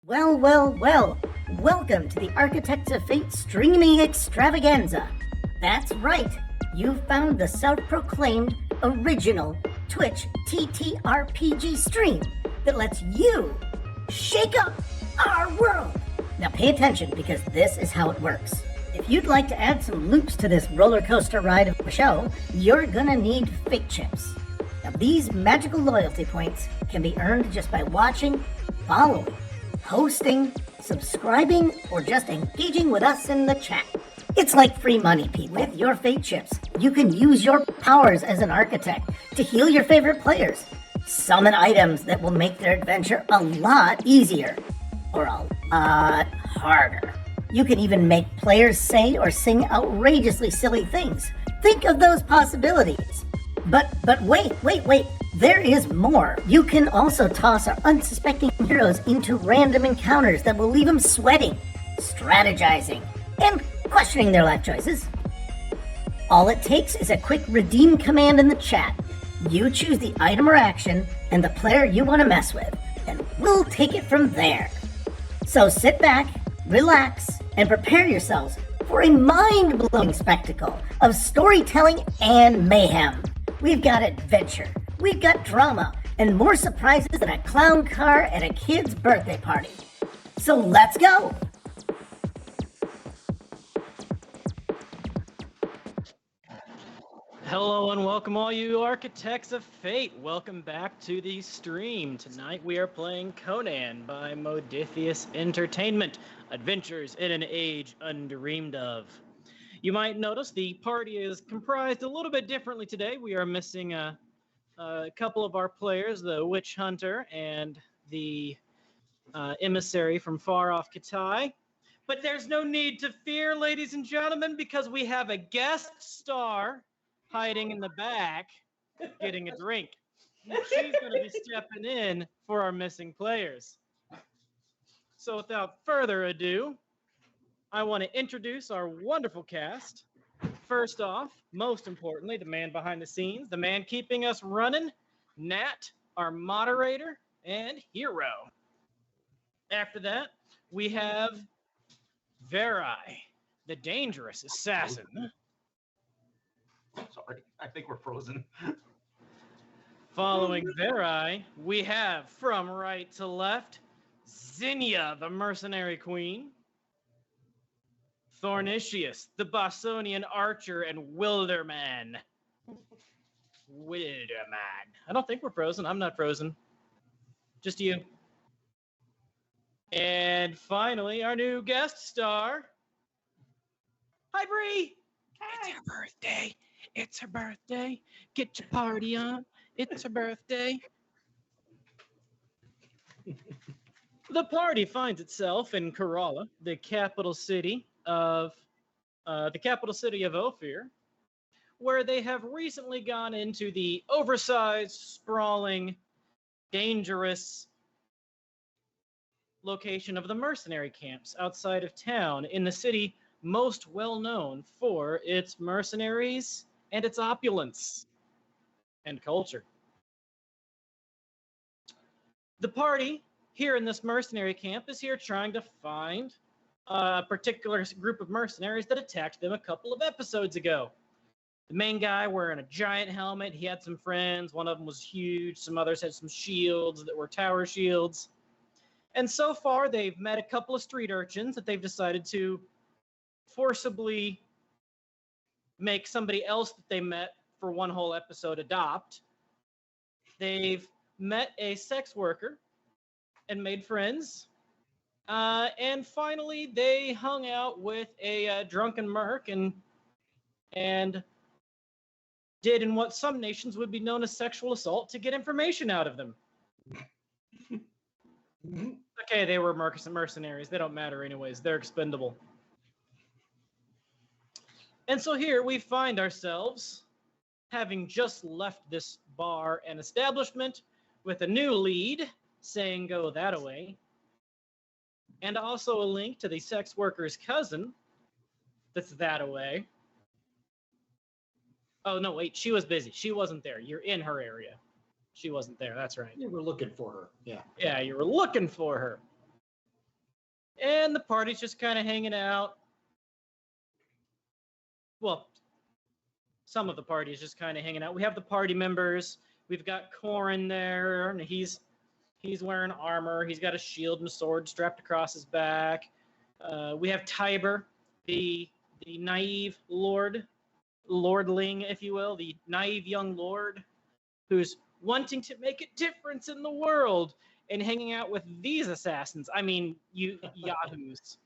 Well, well, well, welcome to the Architects of Fate streaming extravaganza. That's right, you've found the self-proclaimed original Twitch TTRPG stream that lets you shake up our world. Now pay attention because this is how it works. If you'd like to add some loops to this roller coaster ride of a show, you're gonna need fate chips. Now these magical loyalty points can be earned just by watching, following, hosting, subscribing, or just engaging with us in the chat. It's like free money, people. With your fate chips, you can use your powers as an architect to heal your favorite players, summon items that will make their adventure a lot easier, or a lot harder. You can even make players say or sing outrageously silly things. Think of those possibilities. But wait, there is more. You can also toss our unsuspecting heroes into random encounters that will leave them sweating, strategizing, and questioning their life choices. All it takes is a quick redeem command in the chat. You choose the item or action and the player you want to mess with, and we'll take it from there. So sit back, relax, and prepare yourselves for a mind-blowing spectacle of storytelling and mayhem. We've got adventure, we've got drama, and more surprises than a clown car at a kid's birthday party. So let's go! Hello and welcome all you Architects of Fate. Welcome back to the stream. Tonight we are playing Conan by Modiphius Entertainment, Adventures in an Age Undreamed of. You might notice the party is comprised a little bit differently today. We are missing a couple of our players, the Witch Hunter and the Emissary from far off Kitai. But there's no need to fear, ladies and gentlemen, because we have a guest star hiding in the back getting a drink. She's going to be stepping in for our missing players. So without further ado, I want to introduce our wonderful cast. First off, most importantly, the man behind the scenes, the man keeping us running, Nat, our moderator and hero. After that, we have Verai, the dangerous assassin. Sorry, I think we're frozen. Following Verai, we have from right to left, Zinnia, the mercenary queen. Thornicius, the Bosonian archer and Wilderman. I don't think we're frozen. I'm not frozen. Just you. And finally, our new guest star. Hi, Bree. Hi. It's her birthday. It's her birthday. Get your party on. It's her birthday. The party finds itself in Kerala, the capital city of Ophir, where they have recently gone into the oversized, sprawling, dangerous location of the mercenary camps outside of town in the city most well known for its mercenaries and its opulence and culture. The party here in this mercenary camp is here trying to find a particular group of mercenaries that attacked them a couple of episodes ago. The main guy wearing a giant helmet, he had some friends. One of them was huge. Some others had some shields that were tower shields. And so far, they've met a couple of street urchins that they've decided to forcibly make somebody else that they met for one whole episode adopt. They've met a sex worker and made friends. And finally, they hung out with a drunken merc and did in what some nations would be known as sexual assault to get information out of them. Okay, they were mercenaries. They don't matter anyways. They're expendable. And so here we find ourselves having just left this bar and establishment with a new lead saying go that away. And also a link to the sex worker's cousin that's that away. Oh, no, wait, she was busy. She wasn't there. You're in her area. She wasn't there. That's right. You were looking for her. Yeah. Yeah, you were looking for her. And the party's just kind of hanging out. Well, some of the party is just kind of hanging out. We have the party members. We've got Conan there, and he's wearing armor. He's got a shield and a sword strapped across his back. We have Tiber, the naive lordling, if you will, the naive young lord who's wanting to make a difference in the world and hanging out with these assassins. I mean, you yahoos.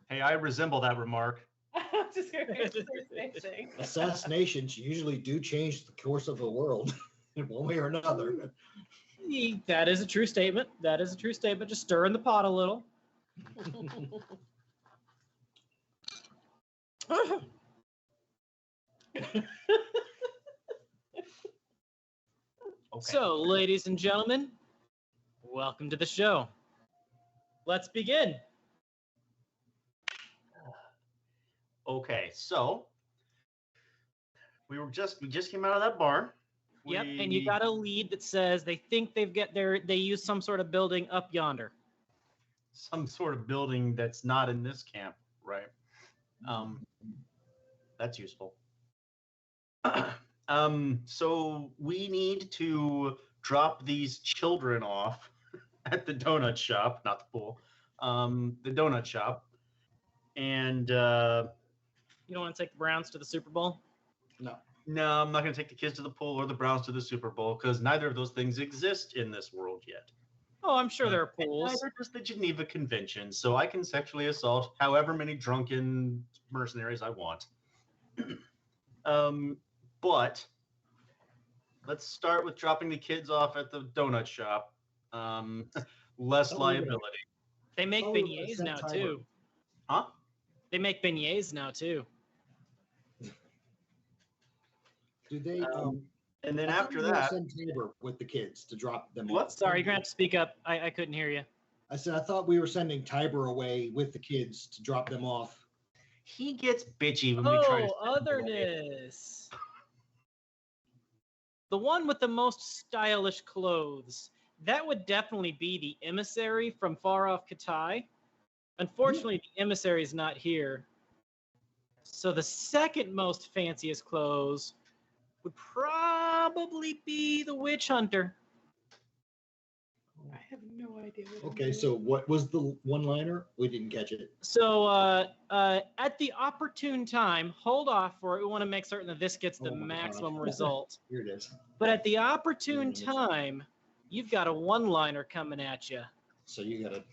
Hey, I resemble that remark. I was just going to say the same thing. Assassinations usually do change the course of the world in one way or another. That is a true statement. That is a true statement. Just stirring the pot a little. Okay. So, ladies and gentlemen, welcome to the show. Let's begin. Okay, so we just came out of that bar. Yep, and you got a lead that says they think they use some sort of building up yonder. Some sort of building that's not in this camp, right? That's useful. So we need to drop these children off at the donut shop, not the pool, the donut shop. And you don't want to take the Browns to the Super Bowl? No. No, I'm not going to take the kids to the pool or the Browns to the Super Bowl because neither of those things exist in this world yet. Oh, I'm sure there are pools. Neither does the Geneva Convention, so I can sexually assault however many drunken mercenaries I want. But let's start with dropping the kids off at the donut shop. Less liability. They make beignets now too. Huh? They make beignets now too. Do they? And then I thought after we were that, send Tabor with the kids to drop them What? off. Sorry, you're gonna have to speak up. I couldn't hear you. I said I thought we were sending Tiber away with the kids to drop them off. he gets bitchy when we try to. Oh, otherness. The one with the most stylish clothes. That would definitely be the emissary from far off Katai. Unfortunately, the emissary is not here. So the second most fanciest clothes would probably be the witch hunter. I have no idea. Okay, so what was the one-liner? We didn't catch it. So at the opportune time, hold off for it. We want to make certain that this gets the Oh my maximum God. result. Here it is. But at the opportune time, you've got a one-liner coming at you. So you got to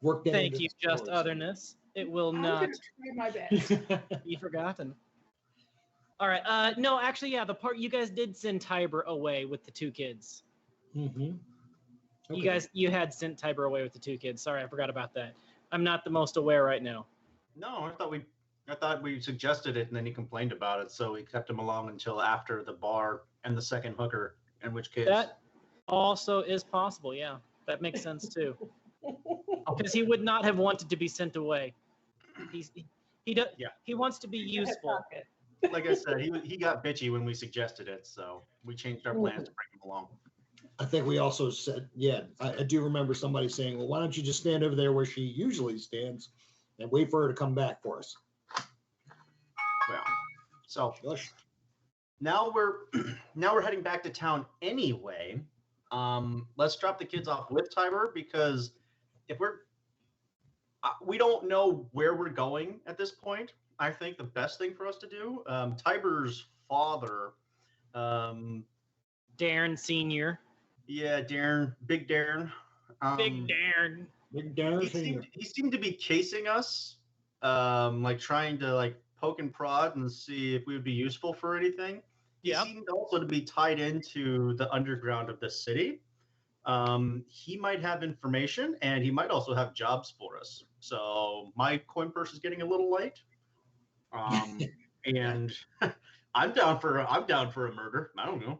work that. Thank into you, the just story. otherness. It will I'm not going to try my best. be forgotten. All right. No, actually, yeah. The part you guys did send Tiber away with the two kids. Mm-hmm. You had sent Tiber away with the two kids. Sorry, I forgot about that. I'm not the most aware right now. No, I thought we suggested it and then he complained about it, so we kept him along until after the bar and the second hooker. In which case, That also is possible. Yeah, that makes sense too. Because he would not have wanted to be sent away. He wants to be useful. like I said, he got bitchy when we suggested it, so we changed our plans to bring him along. I think we also said, yeah, I do remember somebody saying, well, why don't you just stand over there where she usually stands and wait for her to come back for us? Well, so Gosh. now we're heading back to town anyway. Let's drop the kids off with Tiber because if we don't know where we're going at this point. I think the best thing for us to do, Tiber's father, Darren Senior. yeah, Darren, Big Darren. Big Darren. Big Darren He Senior. seemed to be casing us, like trying to like poke and prod and see if we would be useful for anything. He Yep. seemed also to be tied into the underground of the city. He might have information and he might also have jobs for us. So my coin purse is getting a little light. And I'm down for a murder. I don't know.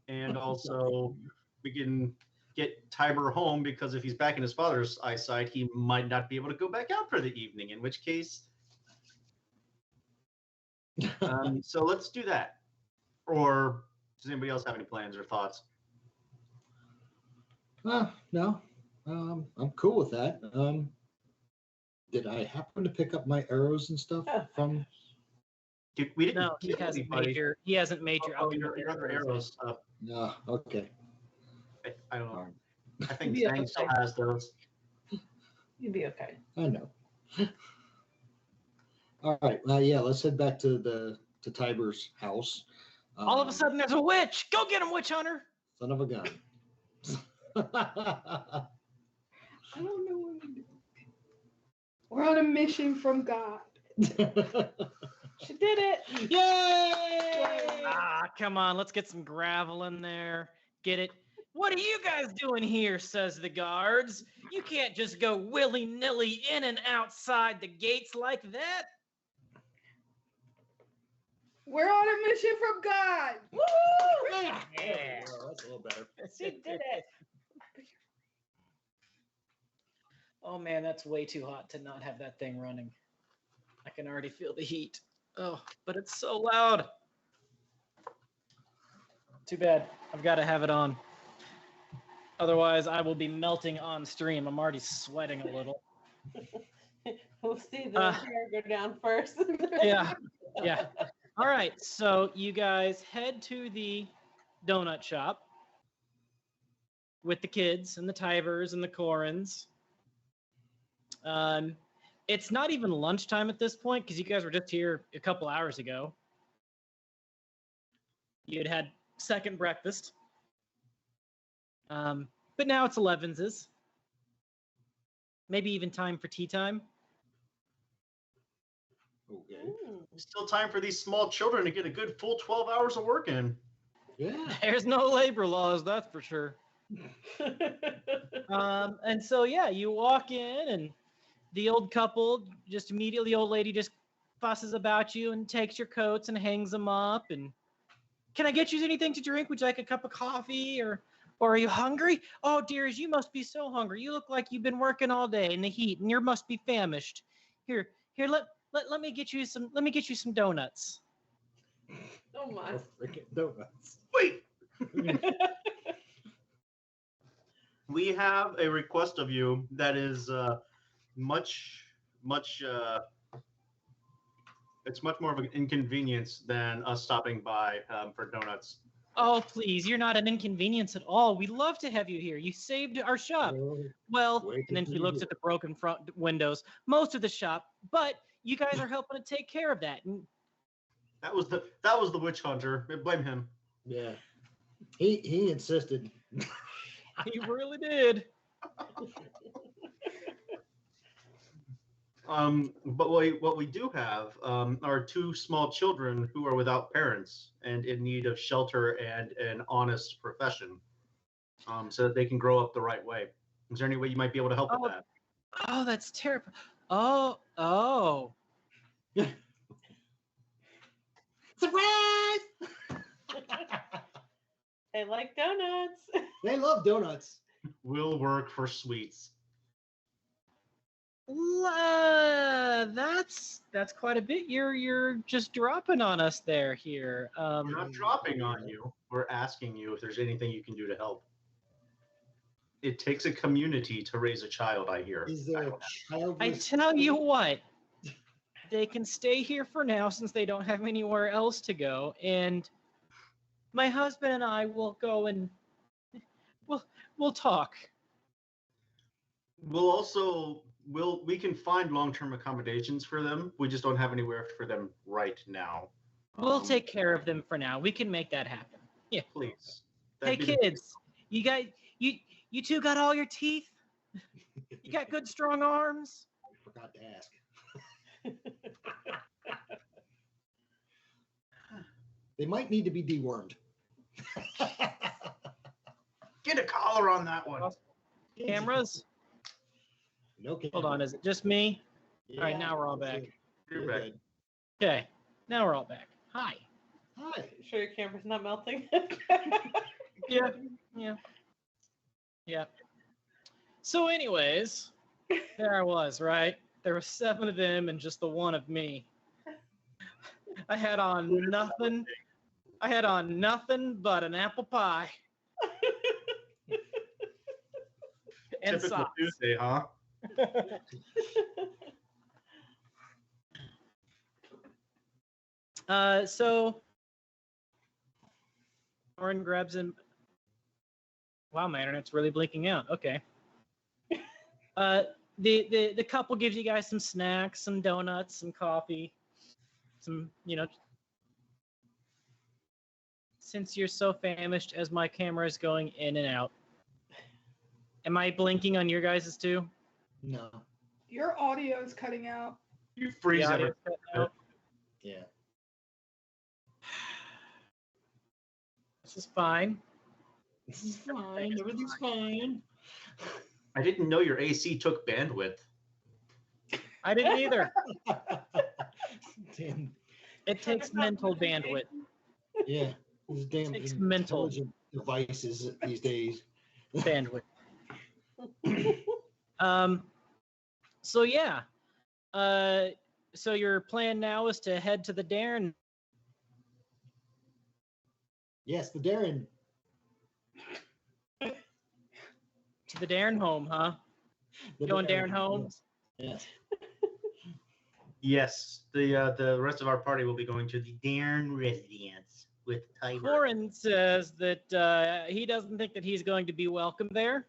And also we can get Tiber home because if he's back in his father's eyesight, he might not be able to go back out for the evening, in which case so let's do that. Or does anybody else have any plans or thoughts? No. I'm cool with that. Did I happen to pick up my arrows and stuff from? Dude, we didn't No, he kill hasn't anybody. made your Oh, outdoor your other arrows. arrows. No, okay. I don't know. Darn. I think Yeah, Zhang still okay. has those. You'd be okay. I know. All right. Yeah, let's head back to Tiber's house. All of a sudden, there's a witch. Go get him, witch hunter. Son of a gun. I don't know what to do. We're on a mission from God. She did it. Yay! Ah, come on. Let's get some gravel in there. Get it? What are you guys doing here? Says the guards. You can't just go willy-nilly in and outside the gates like that. We're on a mission from God. Woo! Yeah. Yeah. Oh, that's a little better. She did it. Oh man, that's way too hot to not have that thing running. I can already feel the heat. Oh, but it's so loud. Too bad. I've got to have it on. Otherwise, I will be melting on stream. I'm already sweating a little. We'll see the hair go down first. Yeah. Yeah. All right. So you guys head to the donut shop with the kids and the Tivers and the Corans. It's not even lunchtime at this point because you guys were just here a couple hours ago. You had second breakfast. But now it's 11's. Maybe even time for tea time. Okay. Still time for these small children to get a good full 12 hours of work in. Yeah. There's no labor laws, that's for sure. And so, yeah, you walk in and the old couple just immediately, old lady just fusses about you and takes your coats and hangs them up. And can I get you anything to drink? Would you like a cup of coffee or are you hungry? Oh, dears, you must be so hungry. You look like you've been working all day in the heat and you must be famished. Here, let me get you some donuts. Oh my. Oh, freaking donuts. Wait! We have a request of you that is it's much more of an inconvenience than us stopping by for donuts. Oh, please, you're not an inconvenience at all. We love to have you here. You saved our shop. Oh, Well, wait and then till he you looks do at the broken front windows, most of the shop, but you guys are helping to take care of that. And That was the witch hunter. Blame him. yeah. He insisted. he really did. But what we do have are two small children who are without parents and in need of shelter and an honest profession, so that they can grow up the right way. Is there any way you might be able to help with that? Oh, that's terrible. Oh. Surprise! They like donuts. They love donuts. Will work for sweets. That's quite a bit. You're just dropping on us here. We're not dropping on you. We're asking you if there's anything you can do to help. It takes a community to raise a child, I hear. Is there a child? I tell you what, they can stay here for now since they don't have anywhere else to go, and my husband and I will go and we'll talk. We can find long-term accommodations for them. We just don't have anywhere for them right now. We'll take care of them for now. We can make that happen. Yeah. Please. Hey That'd be kids, you two got all your teeth? You got good strong arms? I forgot to ask. They might need to be dewormed. Get a collar on that one. Cameras? No cameras. Hold on, is it just me? Yeah, All right, now we're all that's back. it. You're You're back. good. Okay, now we're all back. Hi. Hi. Sure your camera's not melting? Yeah. So anyways, there I was, right? There were 7 of them and just the one of me. I had on nothing but an apple pie. And Typical socks. Tuesday, huh? So Oren grabs him. Wow, my internet's really blinking out. Okay. The couple gives you guys some snacks, some donuts, some coffee, some, since you're so famished as my camera is going in and out. Am I blinking on your guys' too? No. Your audio is cutting out. You freeze The every. audio's cutting out. Yeah. This is fine. This is fine. Everything's fine. I didn't know your AC took bandwidth. I didn't either. Damn. It takes mental bandwidth. Yeah. These damn Takes mental intelligent devices these days. bandwidth. So yeah. So your plan now is to head to the Darren. Yes, the Darren. To the Darren home, huh? The Going Darren home? Yes. Yes, the rest of our party will be going to the Darren residence with Tiber. Corin says that he doesn't think that he's going to be welcome there.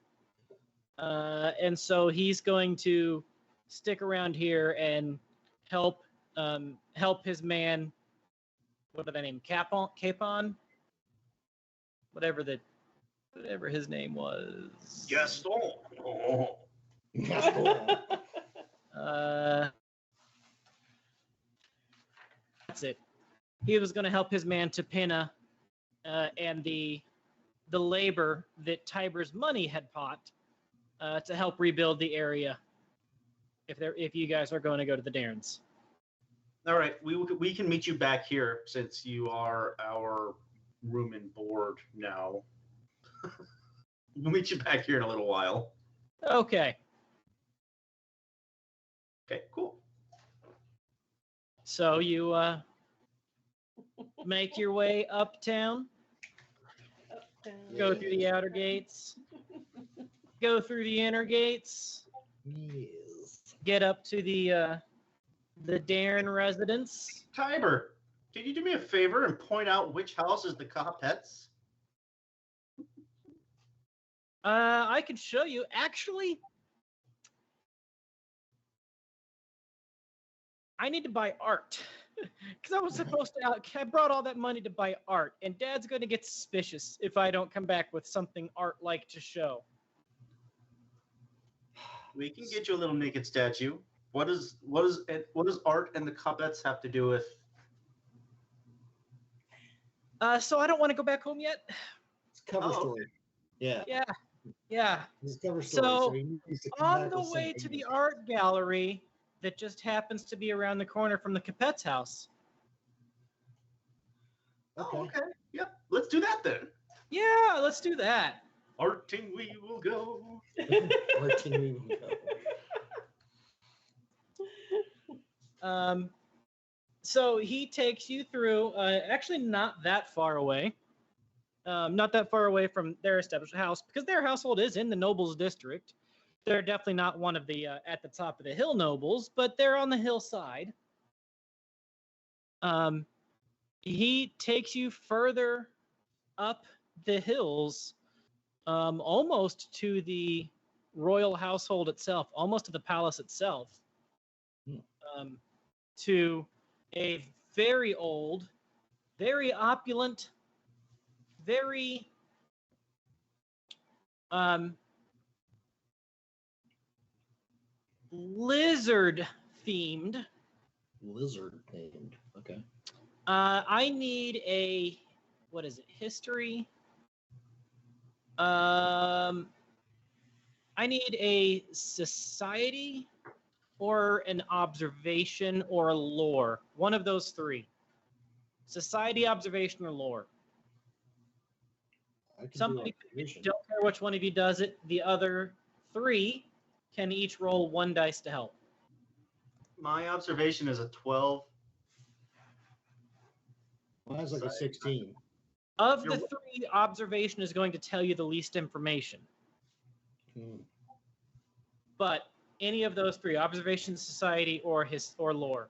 And so he's going to stick around here and help his man, what are they name? Capon? Whatever his name was. Gaston. That's it. He was going to help his man Tapina and the labor that Tiber's money had bought to help rebuild the area. If you guys are going to go to the Darrens. All right, we can meet you back here since you are our room and board now. We'll meet you back here in a little while. Okay. Okay, cool. So you make your way uptown, go through the outer gates, go through the inner gates, Yes. get up to the Darren residence. Tiber, can you do me a favor and point out which house is the Capets? I could show you. Actually, I need to buy art because I was supposed to. I brought all that money to buy art, and Dad's going to get suspicious if I don't come back with something art-like to show. We can get you a little naked statue. What does art and the Capets have to do with? So I don't want to go back home yet. It's a cover Oh, story. Yeah. Yeah. It's a cover story. So, he needs to come On back the with way something to the else. art gallery that just happens to be around the corner from the Capet's house. Okay. Oh, okay. Yep. Let's do that then. Yeah, let's do that. Arting we will go. Arting we will go. So he takes you through, actually not that far away. Not that far away from their established house, because their household is in the nobles district. They're definitely not one of the at the top of the hill nobles, but they're on the hillside. He takes you further up the hills, almost to the royal household itself, almost to the palace itself, to a very old, very opulent, very lizard themed. Lizard named. Okay. I need a, what is it? History. I need a society or an observation or a lore. One of those three. Society, observation, or lore. I can Somebody, do observation. don't care which one of you does it. The other three can each roll one dice to help. My observation is a 12. Mine's like a 16. Of the three, observation is going to tell you the least information. but any of those three: observation, society, or lore.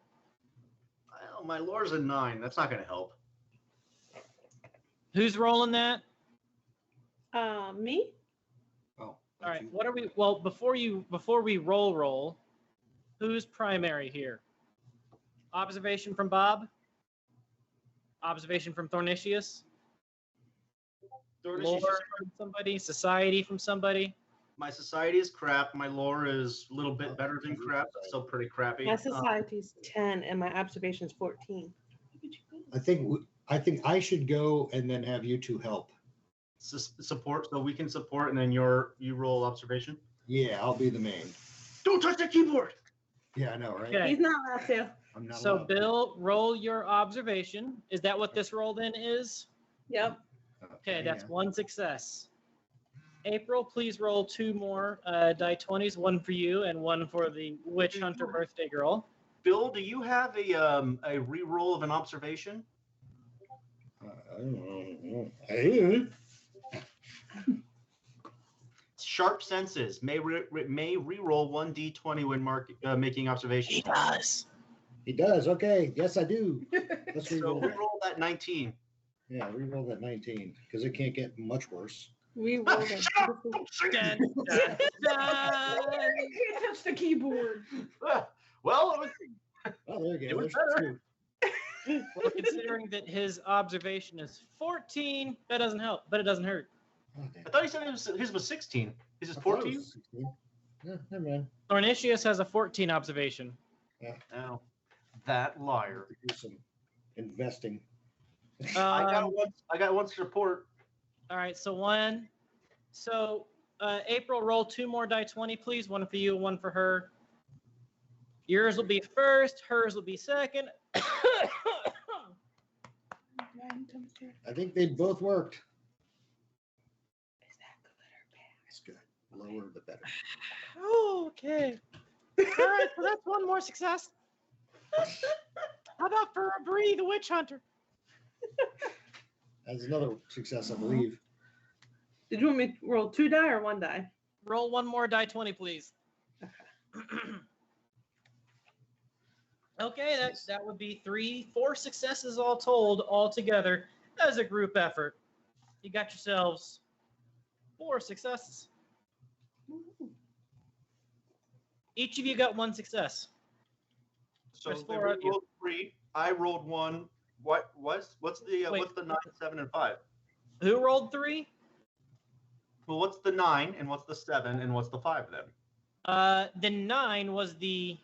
Well, my lore's a 9. That's not going to help. Who's rolling that? Me? Oh, All right. What are we? Well, before we roll, who's primary here? Observation from Bob. Observation from Thornicius. Lore from somebody. Society from somebody. My society is crap. My lore is a little bit better than crap. Still pretty crappy. My society's 10 and my observation's 14. I think I should go and then have you two help. Support, so we can support, and then you roll observation. Yeah, I'll be the main. Don't touch the keyboard. Yeah, I know, right? Okay. He's not allowed to. I'm not So allowed. Bill, roll your observation. Is that what this roll then is? Yep. Okay, that's yeah. one success. April, please roll 2 more die 20s, one for you and one for the witch hunter birthday girl. Bill, do you have a re-roll of an observation? I don't know. Sharp senses may re-roll 1d20 when making observations. He does. He does. Okay. Yes, I do. Let's So re-roll that. re-roll that 19. Yeah, re-roll that 19 because it can't get much worse. We rolled it. Dun, dun, dun. Can't touch the keyboard. Well, it was Oh, there you It go. was There's better. 2. Well, considering that his observation is 14, that doesn't help, but it doesn't hurt. Oh, damn. I thought he said his was 16. His is I thought it 14? was 16. Yeah, never mind. Thornicius has a 14 observation. Oh, that liar. Do some investing. Um, I got one support. All right, so one. So April, roll 2 more die 20, please. One for you, one for her. Yours will be first. Hers will be second. I think they both worked. Is that good or bad? That's good. Lower the better. Okay. All right, so that's one more success. How about for Bree, the witch hunter? That's another success, I believe. Did you want me to roll 2 die or 1 die? Roll 1 more die 20, please. Okay, that would be 4 successes all told, all together as a group effort. You got yourselves 4 successes. Each of you got 1 success. So There's they 4 of you. rolled 3. I rolled 1. What's the Wait. what's the 9, 7, and 5? Who rolled 3? Well, what's the 9 and what's the 7 and what's the 5 then? The 9 was the.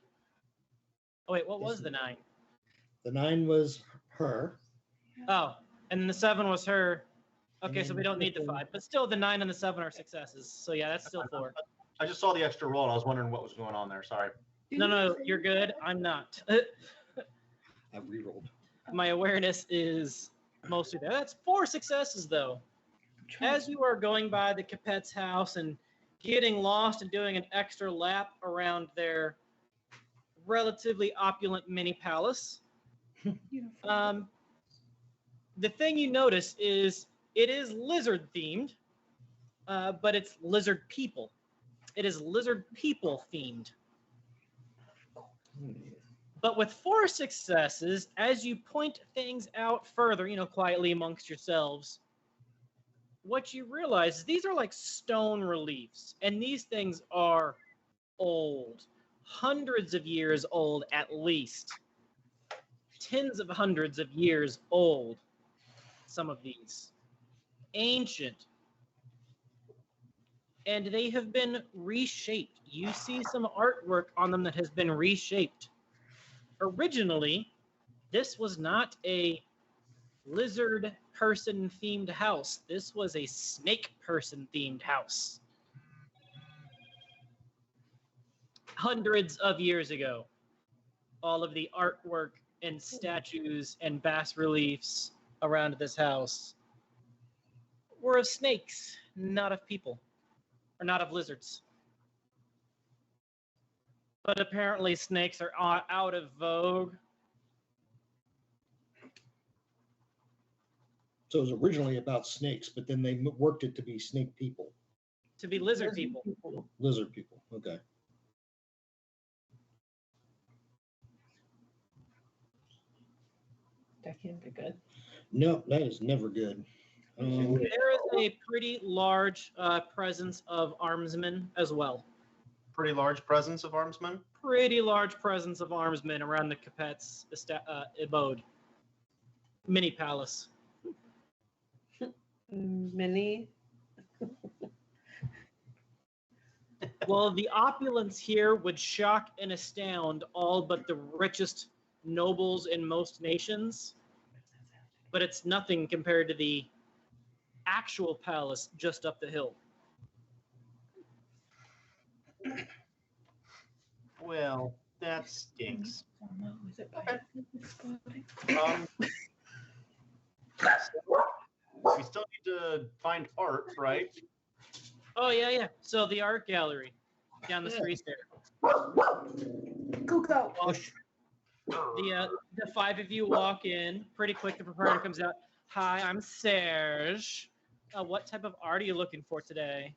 Oh wait, what was the 9? The 9 was her. Oh, and the 7 was her. Okay, And so then we don't need the the 5, but still the 9 and the 7 are successes. So yeah, that's still 4. I just saw the extra roll. I was wondering what was going on there. Sorry. No, you're good. I'm not. I re-rolled. My awareness is mostly there. That's 4 successes though. As you are going by the Capet's house and getting lost and doing an extra lap around their relatively opulent mini palace, the thing you notice is it is lizard themed, but it's lizard people. It is lizard people themed. But with 4 successes, as you point things out further, quietly amongst yourselves, what you realize is these are like stone reliefs, and these things are old, hundreds of years old at least, tens of hundreds of years old, some of these, ancient, and they have been reshaped. You see some artwork on them that has been reshaped. Originally, this was not a lizard person themed house. This was a snake person themed house. Hundreds of years ago, all of the artwork and statues and bas reliefs around this house were of snakes, not of people, or not of lizards. But apparently snakes are out of vogue. So it was originally about snakes, but then they worked it to be snake people, To be lizard people. lizard people. Okay. That can't be good. No, that is never good. There is a pretty large presence of armsmen as well. Pretty large presence of armsmen. Pretty large presence of armsmen around the Capet's abode. Mini palace. Mini. Well, the opulence here would shock and astound all but the richest nobles in most nations, but it's nothing compared to the actual palace just up the hill. Well, that stinks. Oh, no, is it Okay. exploding? We still need to find art, right? Oh yeah. So the art gallery down the street there. Go, go. The five of you walk in. Pretty quick, the proprietor comes out. Hi, I'm Serge. What type of art are you looking for today?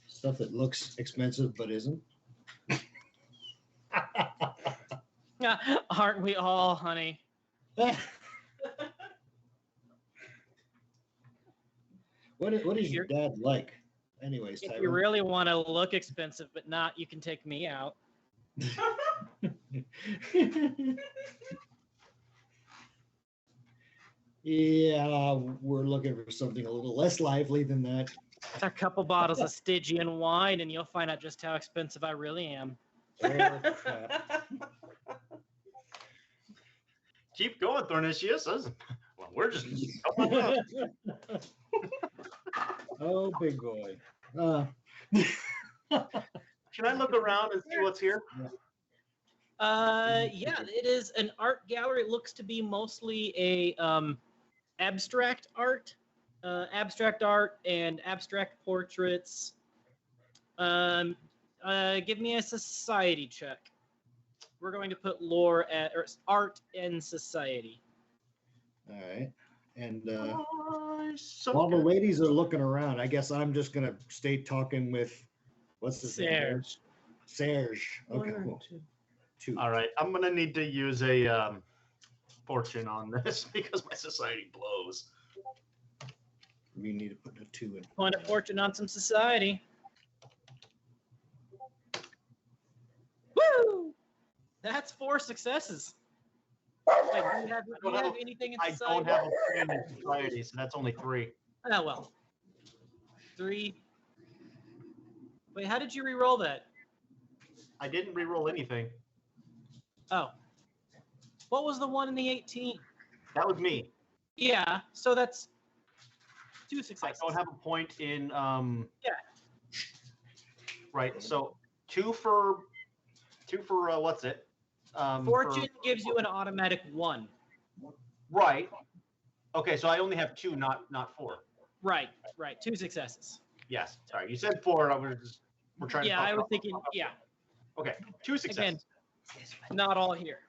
Stuff that looks expensive but isn't. Aren't we all, honey? What is your dad like? Anyways, If Tyrone. you really want to look expensive but not, you can take me out. Yeah, we're looking for something a little less lively than that. A couple bottles of Stygian wine, and you'll find out just how expensive I really am. Oh, crap. Keep going, Thornicius. Well, we're just going up. Oh, big boy. Can I look around and see what's here? Yeah, it is an art gallery. It looks to be mostly a abstract art and abstract portraits. Give me a society check. We're going to put lore or art and society. All right. And So while the good. ladies are looking around, I guess I'm just going to stay talking with, what's his name? Serge. Serge. Okay, One or cool. two. Two. All right, I'm gonna need to use a fortune on this because my society blows. We need to put a 2 in. Point of fortune on some society. Woo! That's 4 successes. Wait, do you have anything in I society? don't have a friend in society, so that's only 3. Oh, well. 3. Wait, how did you re-roll that? I didn't re-roll anything. Oh. What was the one in the 18? That was me. Yeah, so that's 2 I successes. don't have a point in. Yeah. Right. So 2 for what's it? Fortune gives you an automatic 1. Right. Okay, so I only have 2, not 4. Right. 2 successes. Yes. Sorry, you said 4. We're trying. Yeah, to I was thinking, yeah. Okay, 2 successes. Not all here.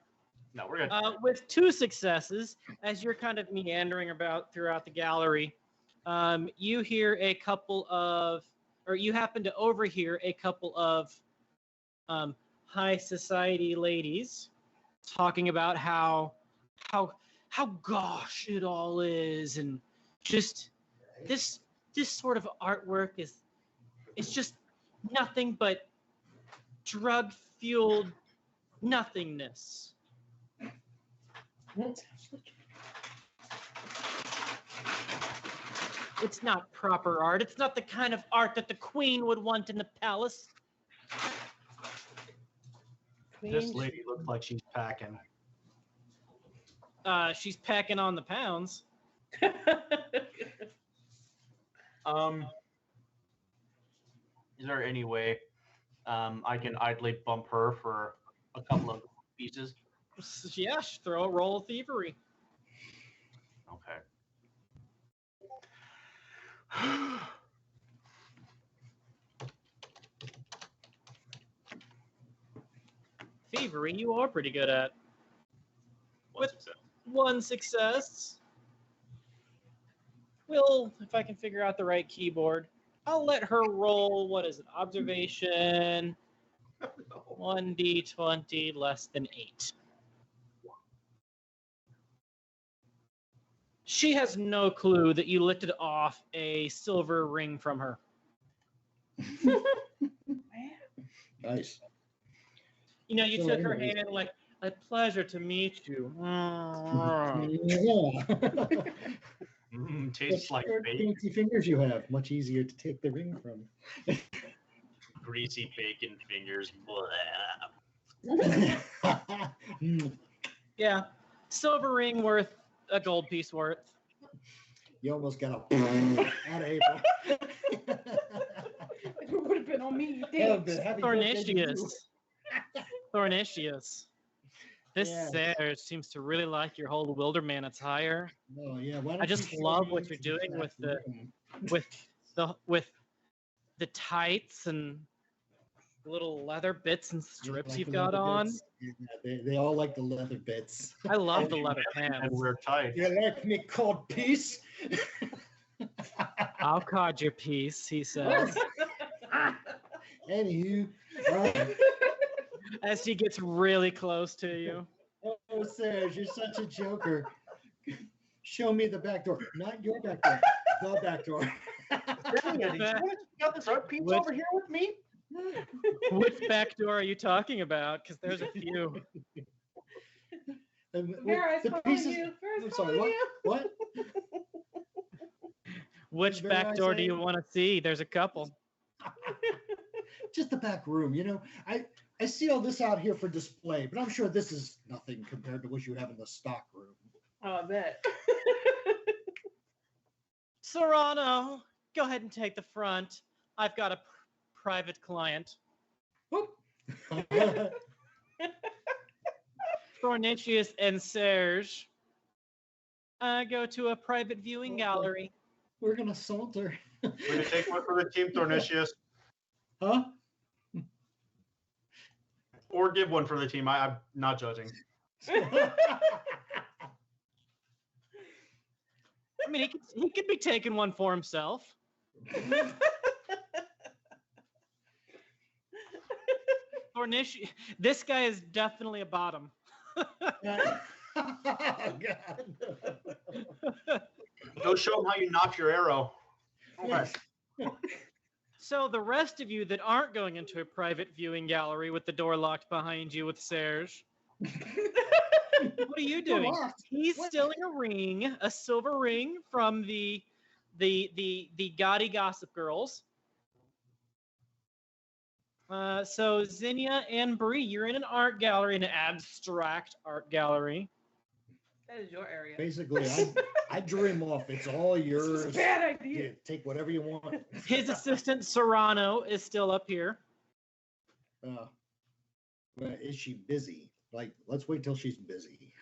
No, we're good. With 2 successes, as you're kind of meandering about throughout the gallery, you hear a couple of, or you happen to overhear a couple of high society ladies talking about how gosh it all is, and just this sort of artwork is, it's just nothing but drug-fueled nothingness. It's not proper art. It's not the kind of art that the queen would want in the palace. This lady looks like she's packing. She's packing on the pounds. Is there any way I can idly bump her for a couple of pieces? Yeah, throw a roll of thievery. Okay. Thievery, you are pretty good at. One success. 1 success. Well, if I can figure out the right keyboard, I'll let her roll. What is it? Observation. 1d20 less than 8. She has no clue that you lifted off a silver ring from her. Nice. You know, you So took her anyways. hand like, a pleasure to meet you. Tastes like Short, bacon, dainty fingers you have. Much easier to take the ring from. greasy bacon fingers. Yeah. Silver ring worth a gold piece worth. You almost got a out of April. It would have been on me. That would've been happy birthday to you. Thornicius. This Yes. Serge seems to really like your whole Wilderman attire. Oh yeah. Why don't I just you show love me what you're from doing that with the room? with the tights and little leather bits and You strips like you've the got leather on. bits? Yeah, they all like the leather bits. I love the leather and pants. we're tight. You like me called peace? I'll cod your piece, he says, Anywho, as he gets really close to you. oh Serge, you're such a joker. Show me the back door, not your back door, the back door. You got this art piece Which- over here with me? Which back door are you talking about? Because there's a few. And Vera's the calling pieces- you. Vera's I'm sorry, calling what? you. What? Which Very back nice, door do eh? you want to see? There's a couple. Just the back room, you know. I see all this out here for display, but I'm sure this is nothing compared to what you have in the stock room. Oh, I bet. Serrano, go ahead and take the front. I've got a private client. Whoop. Thornicius and Serge go to a private viewing gallery. We're gonna saunter. We're gonna take one for the team, Thornicius, Huh? or give one for the team. I'm not judging. I mean, he could be taking one for himself. Thornicius, this guy is definitely a bottom. Oh, God. Go show them how you knock your arrow. Yes. So the rest of you that aren't going into a private viewing gallery with the door locked behind you with Serge, what are you doing? locked. He's What? stealing a ring, a silver ring from the gaudy gossip girls. So Zinnia and Bree, you're in an art gallery, an abstract art gallery. That is your area. Basically, I dream off. It's all This yours. is a bad idea. Yeah, take whatever you want. His assistant Serrano is still up here. Well, is she busy? Like, let's wait till she's busy.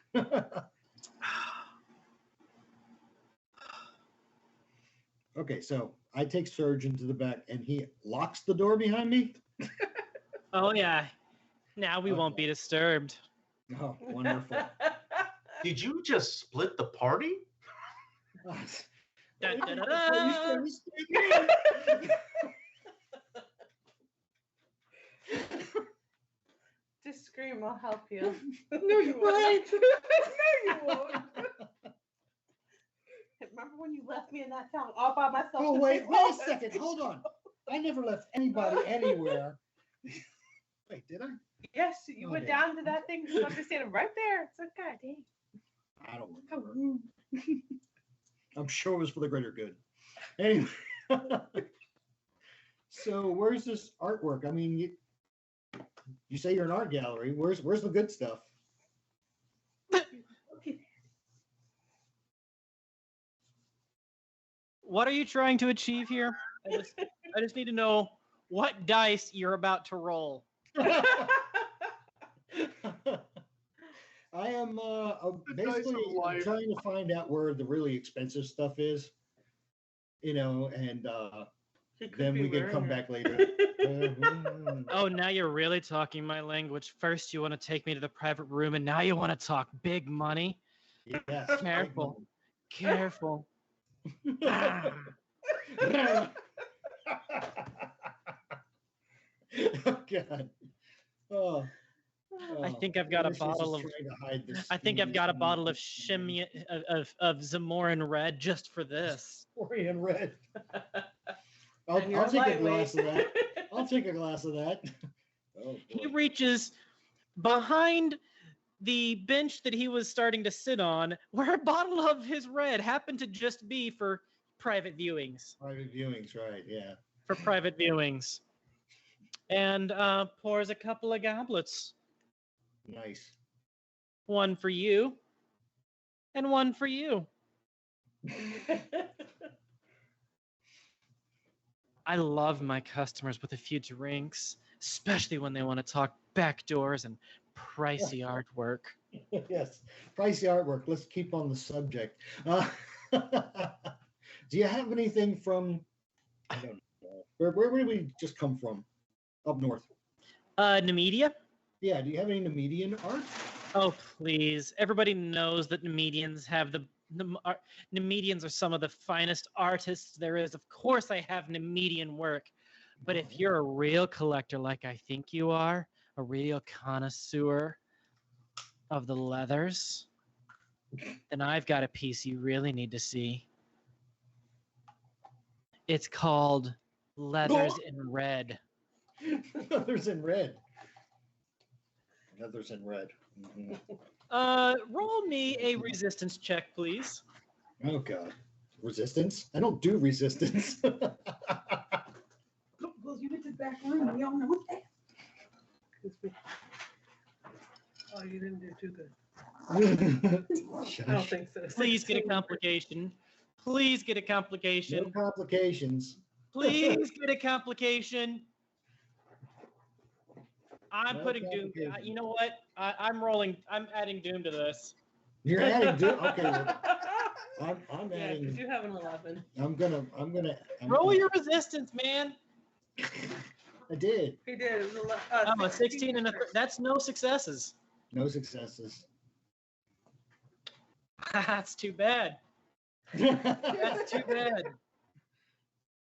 Okay, so I take Serge into the back, and he locks the door behind me. Oh yeah. Now we won't be disturbed. Oh, wonderful. Did you just split the party? Dun, dun, dun, Are dun. you still listening? Just scream, I'll help you. No, you won't. No, you won't. Remember when you left me in that town all by myself? Oh, to wait save a all second. those Hold on. people? I never left anybody anywhere. Wait, did I? Yes, you went Okay. down to that thing. So I'm just standing right there. It's like, God dang. I don't remember. I'm sure it was for the greater good. Anyway, so where's this artwork? I mean, you say you're an art gallery. Where's the good stuff? What are you trying to achieve here? I just need to know what dice you're about to roll. I am The dice of basically life. trying to find out where the really expensive stuff is, you know, and He could then be we can wearing come it. back later. Oh, now you're really talking my language. First, you want to take me to the private room, and now you want to talk big money. Yes. Careful. Careful. Oh God. Oh. I think I've got a bottle of. Trying to hide this. I think I've got a bottle of shimmy of Zamorin Red just for this. Orion red. And you're I'll take a lightweight. glass of that. I'll take a glass of that. Oh, He boy. reaches behind the bench that he was starting to sit on, where a bottle of his red happened to just be for private viewings. Private viewings, right? Yeah. For private viewings, and pours a couple of goblets. Nice. One for you, and one for you. I love my customers with a few drinks, especially when they want to talk backdoors and pricey artwork. Yes. Pricey artwork. Let's keep on the subject. Do you have anything from? I don't know. Where did we just come from? Up north. Nemedia? Yeah. Do you have any Nemedian art? Oh, please. Everybody knows that Nemedians have Nemedians are some of the finest artists there is. Of course, I have Nemedian work. But if you're a real collector like I think you are, a real connoisseur of the leathers, then I've got a piece you really need to see. It's called Leathers in Red. Leathers in red. Leathers in red. Mhm. Roll me a resistance check, please. Oh God. Resistance? I don't do resistance. Well, you went to the back room. We all know that. Oh, you didn't do too good. I don't think so. Please get a 16. complication. Please get a No complication. complications. Please get a complication. I'm No putting Doom. complication. You know what? I'm rolling. I'm adding Doom to this. You're adding okay. Well, I'm Yeah, because adding. you have an 11. I'm gonna. Roll your resistance, man. I did. He did. It was Oh, a 16 and a. That's no successes. No successes. That's too bad. That's too bad.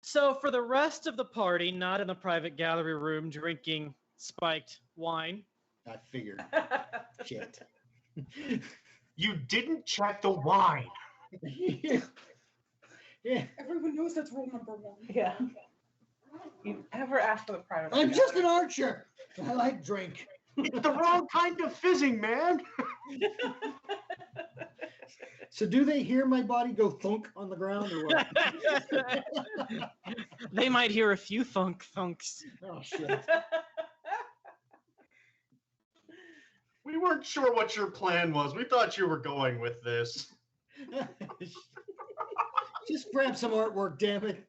So for the rest of the party, not in the private gallery room drinking spiked wine, I figured. Shit. You didn't check the wine. Yeah. Everyone knows that's rule number 1. Yeah. You ever ask for the private? I'm just an archer. I like drink. It's the wrong kind of fizzing, man. So do they hear my body go thunk on the ground or what? they might hear a few thunks. Oh shit. We weren't sure what your plan was. We thought you were going with this. Just grab some artwork, damn it.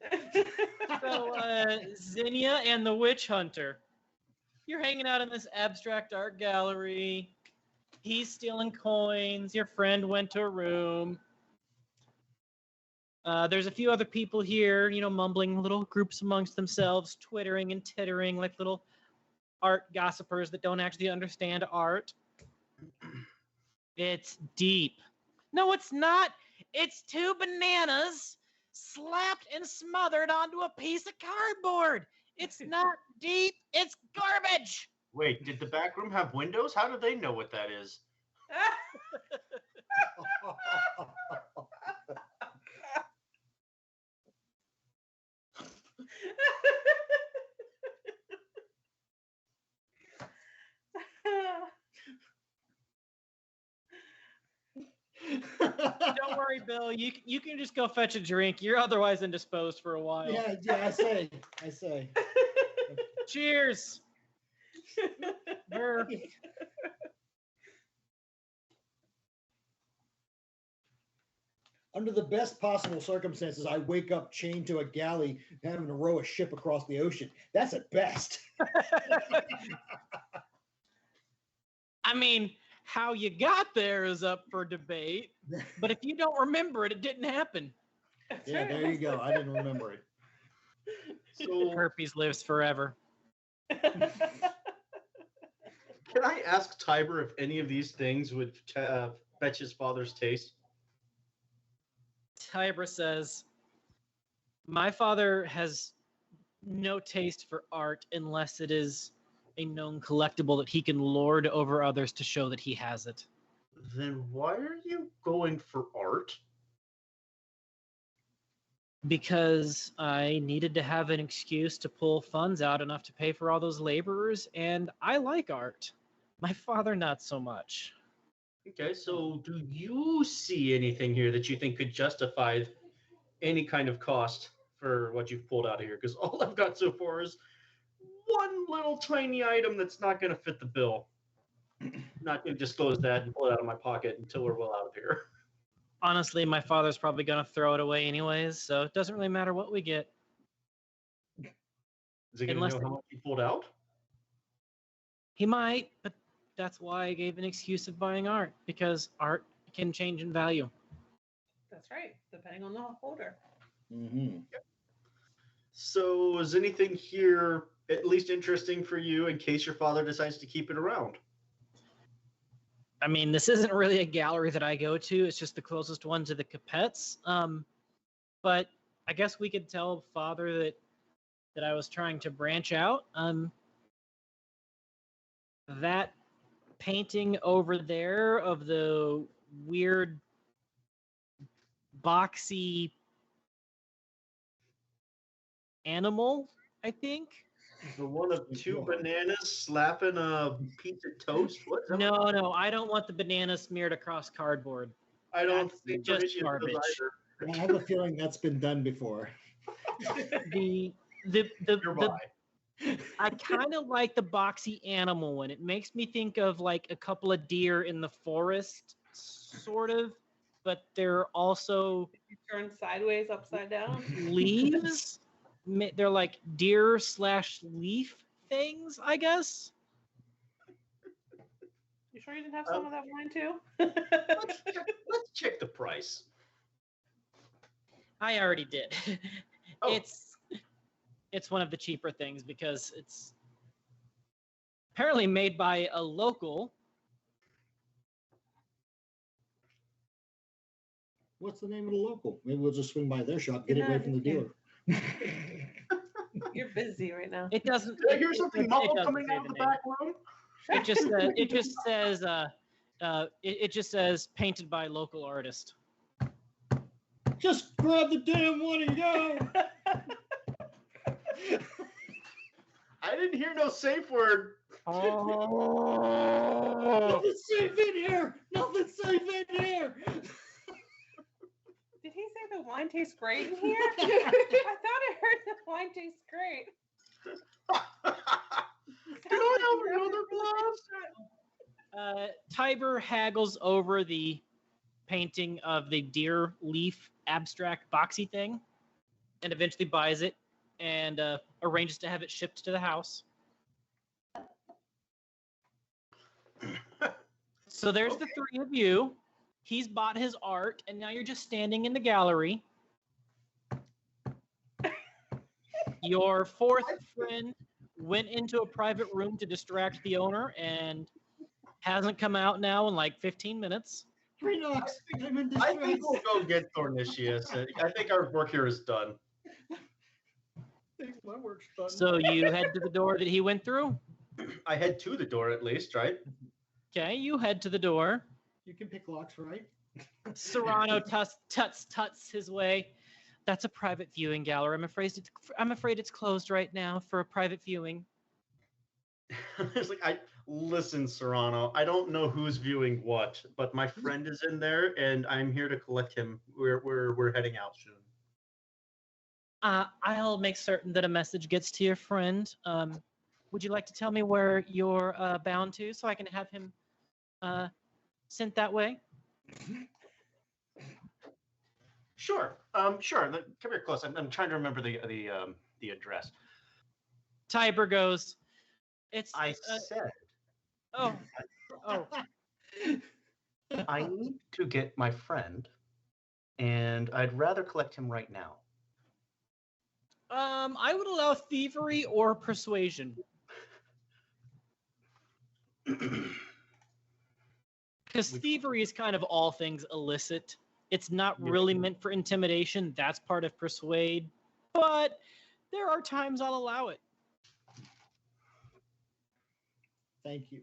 So Zinnia and the Witch Hunter, you're hanging out in this abstract art gallery. He's stealing coins. Your friend went to a room. There's a few other people here, mumbling little groups amongst themselves, twittering and tittering like little art gossipers that don't actually understand art. It's deep. No, it's not. It's 2 bananas slapped and smothered onto a piece of cardboard. It's not deep. It's garbage. Wait, did the back room have windows? How do they know what that is? Don't worry, Bill. You can just go fetch a drink. You're otherwise indisposed for a while. Yeah, I say. Cheers. Brr. Under the best possible circumstances, I wake up chained to a galley having to row a ship across the ocean. That's at best. I mean, how you got there is up for debate. But if you don't remember it, it didn't happen. Yeah, there you go. I didn't remember it. So, Herpes lives forever. can I ask Tiber if any of these things would fetch his father's taste? Tiber says, my father has no taste for art unless it is a known collectible that he can lord over others to show that he has it. Then why are you going for art? Because I needed to have an excuse to pull funds out enough to pay for all those laborers, and I like art. My father, not so much. Okay, so do you see anything here that you think could justify any kind of cost for what you've pulled out of here? Because all I've got so far is one little tiny item that's not going to fit the bill. Not going to disclose that and pull it out of my pocket until we're well out of here. Honestly, my father's probably going to throw it away anyways, so it doesn't really matter what we get. Is he going to Unless know how much you pulled out? He might, but that's why I gave an excuse of buying art, because art can change in value. That's right, depending on the holder. Mm-hmm. So is anything here at least interesting for you in case your father decides to keep it around? I mean, this isn't really a gallery that I go to. It's just the closest one to the Capettes. But I guess we could tell Father that I was trying to branch out. That painting over there of the weird boxy animal, I think. The one of two bananas slapping a piece of toast? What? No, I don't want the banana smeared across cardboard. I don't That's think just Mauricio does garbage. either. I have a feeling that's been done before. The Goodbye. I kind of like the boxy animal one. It makes me think of like a couple of deer in the forest, sort of, but they're also You turn sideways, upside down. leaves. They're like deer/leaf things, I guess. You sure you didn't have some of that wine too? Let's check the price. I already did. Oh. It's one of the cheaper things because it's apparently made by a local. What's the name of the local? Maybe we'll just swing by their shop, get it right from the dealer. You're busy right now. It doesn't. Did I hear something muffled doesn't coming say out of the name. back room? It just says painted by local artist. Just grab the damn one and go. I didn't hear no safe word. Nothing's safe in here. Nothing's safe in here. Did he say the wine tastes great in here? I thought I heard the wine tastes great. Can I have another glass? Tiber haggles over the painting of the deer leaf abstract boxy thing and eventually buys it and arranges to have it shipped to the house. So there's the three of you. He's bought his art, and now you're just standing in the gallery. Your fourth friend went into a private room to distract the owner and hasn't come out now in like 15 minutes. Relax. I'm in I distress. think we'll go get Thornicius. I think our work here is done. My work's done. So you head to the door that he went through. I head to the door at least, right? Okay, you head to the door. You can pick locks, right? Serrano tuts his way. That's a private viewing gallery. I'm afraid it's closed right now for a private viewing. It's like, listen, Serrano. I don't know who's viewing what, but my friend is in there, and I'm here to collect him. We're heading out soon. I'll make certain that a message gets to your friend. Would you like to tell me where you're bound to, so I can have him sent that way? Sure. Sure. Come here close. I'm trying to remember the address. Tiber goes. I said Oh. I need to get my friend, and I'd rather collect him right now. I would allow thievery or persuasion. Because thievery is kind of all things illicit. It's not really meant for intimidation. That's part of persuade. But there are times I'll allow it. Thank you.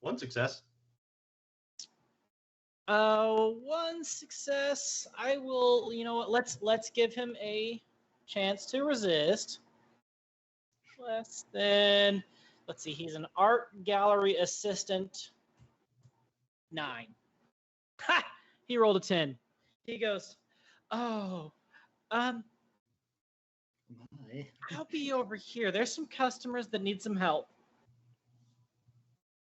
One success. One success. I will. You know what? Let's give him a chance to resist. Less than. Let's see. He's an art gallery assistant. 9. Ha! He rolled a 10. He goes, "Oh, My. I'll be over here. There's some customers that need some help.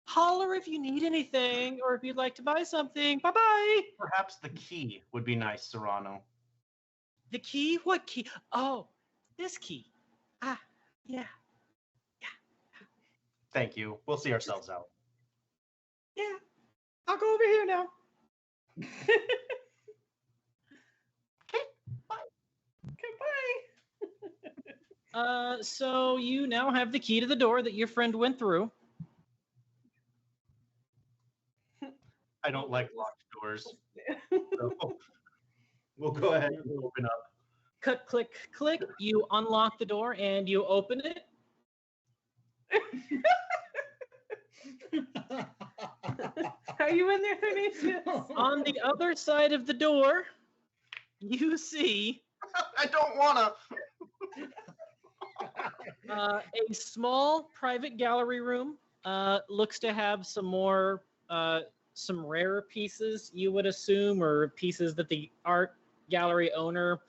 Holler if you need anything or if you'd like to buy something. Bye-bye." Perhaps the key would be nice, Serrano. The key? What key? Oh, this key. Ah, yeah. Thank you. We'll see ourselves out. Yeah. I'll go over here now. Goodbye. So you now have the key to the door that your friend went through. I don't like locked doors. So we'll go ahead and open up. Click, click, click. You unlock the door and you open it. Are you in there, Theresius? On the other side of the door, you see I don't wanna. a small private gallery room. Looks to have some more, some rare pieces, you would assume, or pieces that the art gallery owner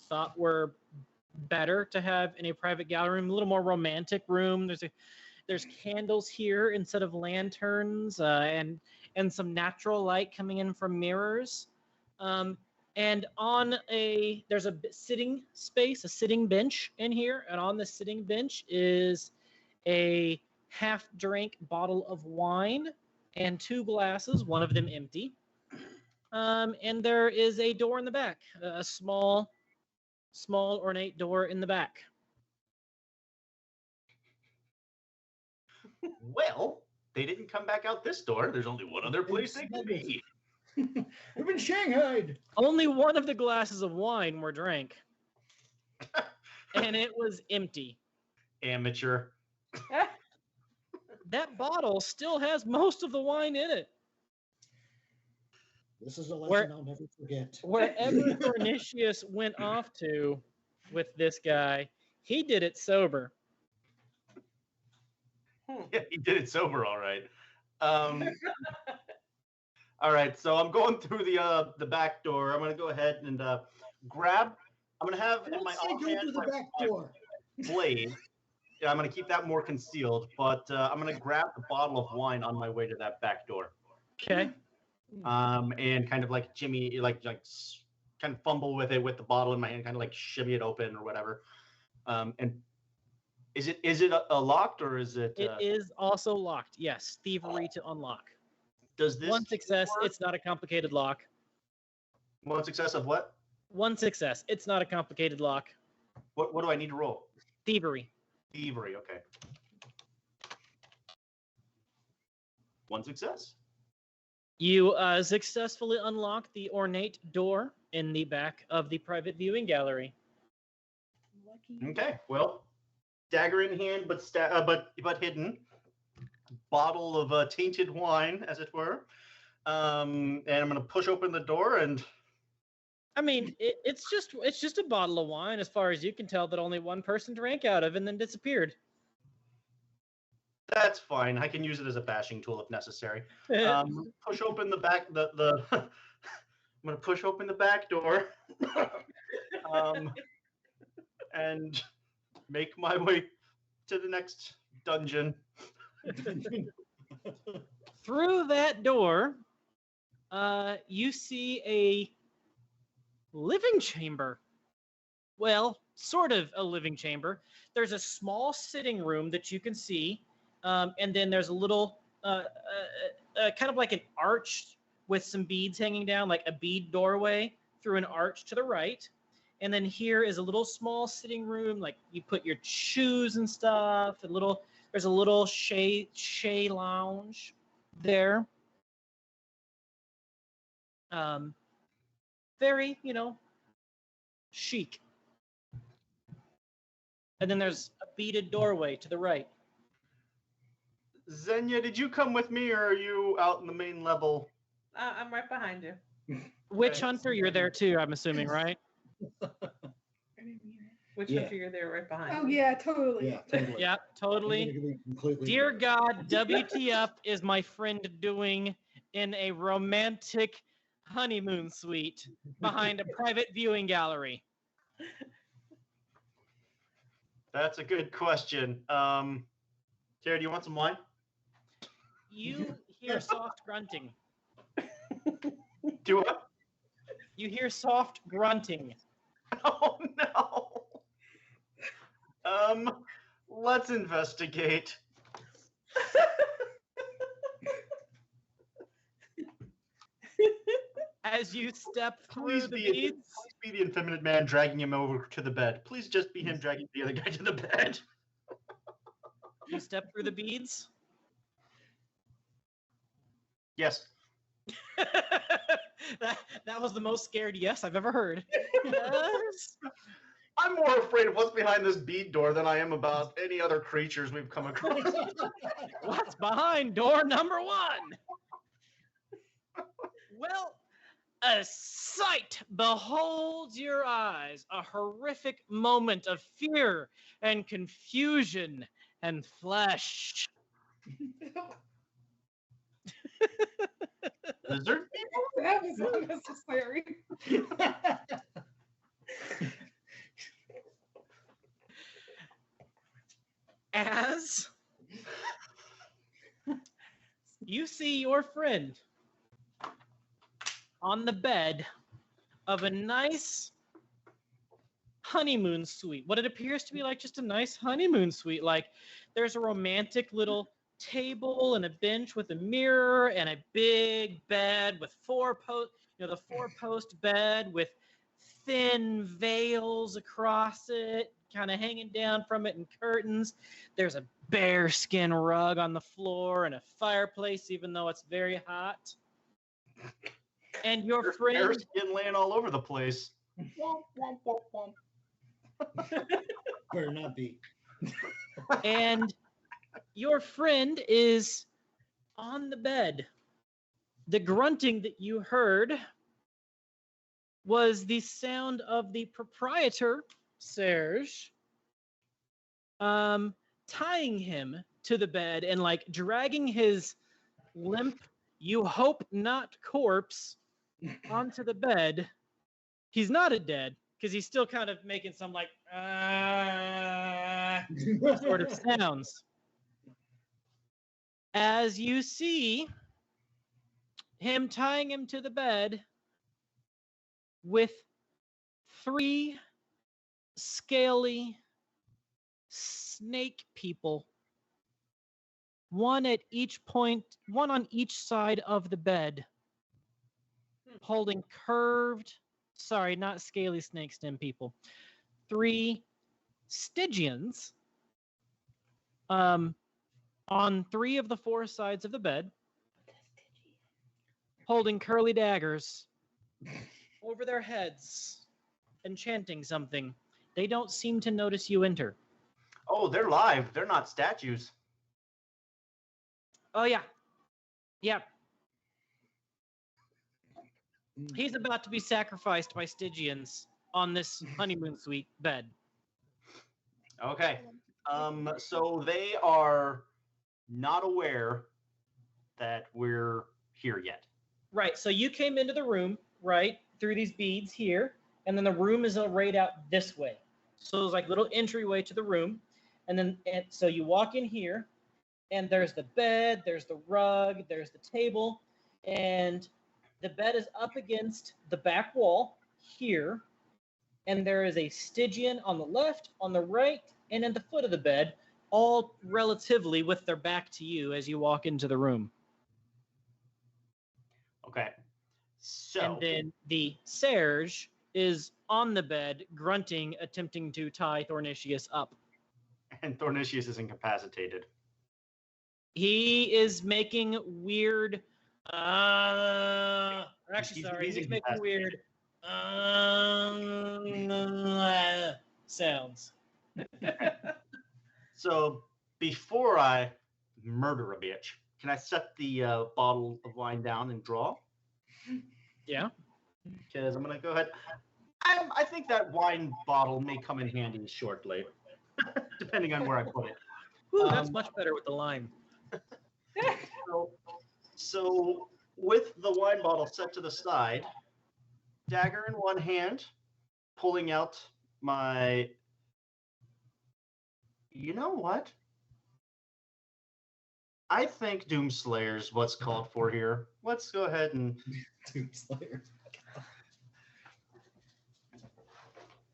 thought were better to have in a private gallery room. A little more romantic room. There's candles here instead of lanterns, and some natural light coming in from mirrors. And there's a sitting space, a sitting bench in here, and on the sitting bench is a half-drink bottle of wine and 2 glasses, one of them empty. And there is a door in the back, a small ornate door in the back. Well, they didn't come back out this door. There's only one other place they could be. We've been shanghaied. Only one of the glasses of wine were drank, and it was empty. Amateur. That bottle still has most of the wine in it. This is a lesson I'll never forget. Wherever Cornitius went off to with this guy, he did it sober. Yeah, he did it sober, all right. All right, so I'm going through the back door. I'm gonna go ahead and grab. I'm gonna have in my Don't say go through the back door. blade. Yeah, I'm gonna keep that more concealed, but I'm gonna grab the bottle of wine on my way to that back door. Okay. And kind of like Jimmy, like kind of fumble with it with the bottle in my hand, kind of like shimmy it open or whatever. And is it a locked or is it? It is also locked. Yes, thievery to unlock. Does this One success. work? It's not a complicated lock. One success of what? One success. It's not a complicated lock. What do I need to roll? Thievery. Thievery. Okay. One success. You successfully unlock the ornate door in the back of the private viewing gallery. Okay. Well, dagger in hand, but hidden. Bottle of tainted wine, as it were. And I'm gonna push open the door and. I mean, it's just a bottle of wine, as far as you can tell, that only one person drank out of and then disappeared. That's fine. I can use it as a bashing tool if necessary. Push open the back. I'm gonna push open the back door, and make my way to the next dungeon. Through that door, you see a living chamber. Well, sort of a living chamber. There's a small sitting room that you can see, and then there's a little, kind of like an arch with some beads hanging down, like a bead doorway through an arch to the right. And then here is a little small sitting room, like you put your shoes and stuff. There's a little shea lounge there. Very, chic. And then there's a beaded doorway to the right. Xenia, did you come with me, or are you out in the main level? I'm right behind you. Witch Okay. Hunter, you're there too, I'm assuming, right? I didn't hear it. Which Yeah. one you're there right behind? Oh me? yeah, totally. Yeah, totally. Yeah, totally. I'm gonna be completely Dear God, WTF is my friend doing in a romantic honeymoon suite behind a private viewing gallery? That's a good question. Tara, do you want some wine? You hear soft grunting. Do what? You hear soft grunting. Oh no. Let's investigate. As you step through Please the be, beads, please be the effeminate man dragging him over to the bed. Please just be him dragging the other guy to the bed. you step through the beads. Yes. that was the most scared yes I've ever heard. Yes. I'm more afraid of what's behind this bead door than I am about any other creatures we've come across. What's behind door number 1? Well, a sight beholds your eyes, a horrific moment of fear and confusion and flesh. Lizard? That was unnecessary. As you see your friend on the bed of a nice honeymoon suite. What it appears to be like just a nice honeymoon suite. Like there's a romantic little table and a bench with a mirror and a big bed with the 4-post bed with thin veils across it, kind of hanging down from it, and curtains. There's a bearskin rug on the floor and a fireplace, even though it's very hot. And your There's friend, bear skin laying all over the place. Womp, womp, womp, womp. Better not be. and your friend is on the bed. The grunting that you heard was the sound of the proprietor, Serge, tying him to the bed and like dragging his limp, you hope not corpse, onto the bed. He's not dead because he's still kind of making some like sort of sounds. As you see him tying him to the bed with 3 scaly snake people, one on each side of the bed, holding not scaly snake stem people, 3 Stygians on 3 of the 4 sides of the bed, holding curly daggers over their heads and chanting something. They don't seem to notice you enter. Oh, they're live. They're not statues. Oh, yeah. Yeah. He's about to be sacrificed by Stygians on this honeymoon suite bed. Okay. So they are not aware that we're here yet. Right. So you came into the room, right, through these beads here, and then the room is arrayed out this way. So there's like little entryway to the room, and so you walk in here, and there's the bed, there's the rug, there's the table, and the bed is up against the back wall here, and there is a Stygian on the left, on the right, and at the foot of the bed, all relatively with their back to you as you walk into the room. Okay. So And then the Serge is on the bed, grunting, attempting to tie Thornicius up. and Thornicius is incapacitated. He is making weird. He's making weird sounds. So before I murder a bitch, can I set the bottle of wine down and draw? Yeah. Because I'm gonna go ahead. I think that wine bottle may come in handy shortly, depending on where I put it. Whew, that's much better with the lime. So with the wine bottle set to the side, dagger in one hand, pulling out my. You know what? I think Doomslayer's what's called for here. Let's go ahead and. Doomslayer.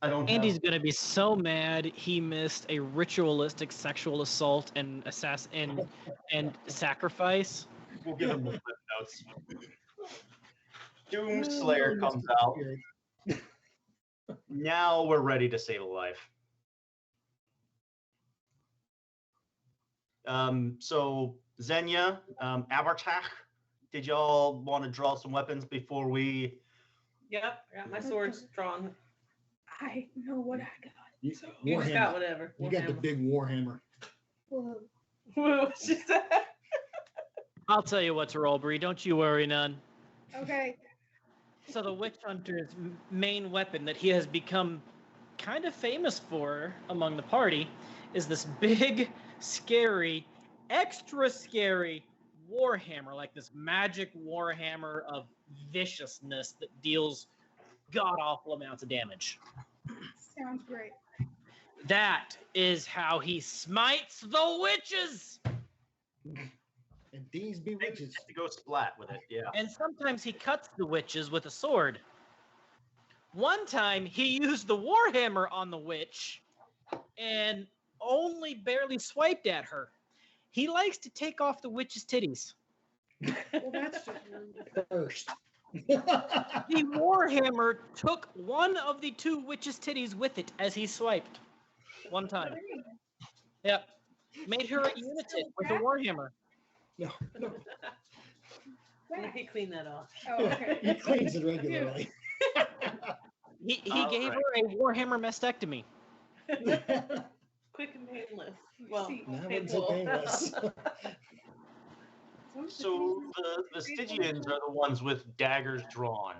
I don't. Andy's Have... gonna be so mad he missed a ritualistic sexual assault and and sacrifice. We'll give him the flip notes. Doomslayer comes out. Now we're ready to save a life. So Xenia, Abartach, did y'all want to draw some weapons before we? Yep, I got my swords drawn. I know what I got. You just got whatever. You got the big warhammer. Whoa. What she said. I'll tell you what to roll, Bree. Don't you worry none. Okay. So the witch hunter's main weapon that he has become kind of famous for among the party is this big, scary, extra scary warhammer, like this magic warhammer of viciousness that deals god-awful amounts of damage. Sounds great. That is how he smites the witches! And these be witches. To go splat with it, yeah. And sometimes he cuts the witches with a sword. One time, he used the warhammer on the witch and only barely swiped at her. He likes to take off the witch's titties. Well, that's just rude. First. The warhammer took one of the two witches' titties with it as he swiped. One time. Yep. Made her a united with the warhammer. No. He cleaned that off. Oh, okay. He cleans it regularly. He All gave right. her a warhammer mastectomy. Quick and painless. Well, See, Now it's a painless. So the Stygians are the ones with daggers drawn.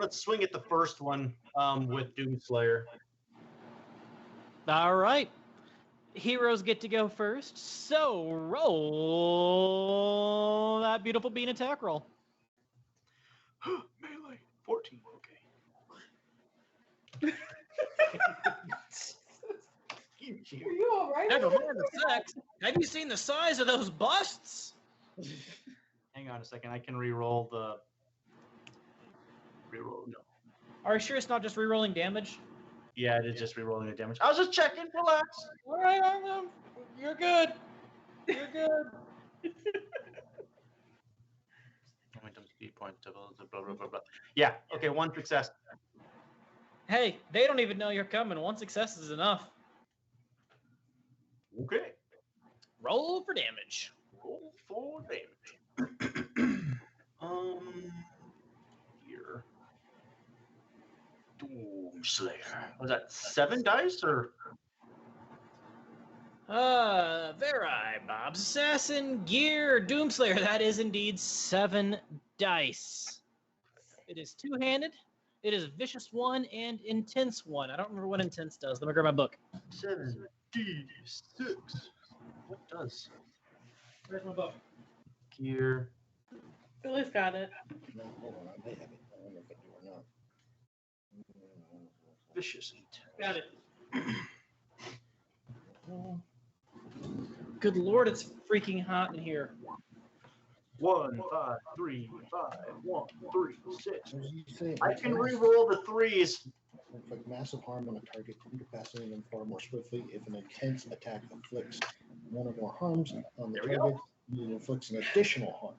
Let's swing at the first one with Doomslayer. All right. Heroes get to go first. So roll that beautiful bean attack roll. Melee 14. Okay. Are you all right? Never mind the sex. Have you seen the size of those busts? Hang on a second. I can re-roll the. Re-roll. No. Are you sure it's not just re-rolling damage? Yeah, it is just re-rolling the damage. I was just checking. Relax. All right, you're good. You're good. Momentum, speed point, blah, blah, blah, blah. Yeah. Okay. One success. Hey, they don't even know you're coming. One success is enough. Okay. Roll for damage. Roll for damage. Here. Doomslayer. Was that 7 dice or? Veri, Bob's Assassin, Gear, Doomslayer. That is indeed 7 dice. It is two-handed. It is Vicious 1 and Intense 1. I don't remember what Intense does. Let me grab my book. 7d6. What does? Where's my book? Gear. Billy's got it. No, hold on. I may have it. I don't know if I do or not. Vicious 8. Got it. Good Lord, it's freaking hot in here. 1, 5, 3, 5, 1, 3, 6. What did you say? I can re-roll the 3s. Inflict massive harm on a target, incapacitating them far more swiftly. If an intense attack inflicts one or more harms on the There we target, it inflicts an additional harm.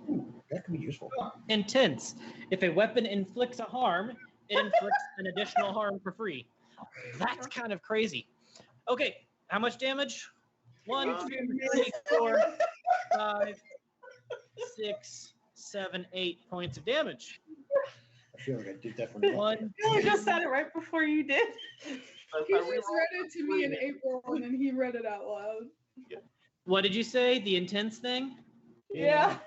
Ooh, that could be useful. Intense. If a weapon inflicts a harm, it inflicts an additional harm for free. That's kind of crazy. Okay, how much damage? 1, 2, 3, 4, 5, 6, 7, 8 points of damage. I feel like I did that for nothing. 1, You just said it right before you did. He just read it to me in April, and then he read it out loud. what did you say? The intense thing? Yeah.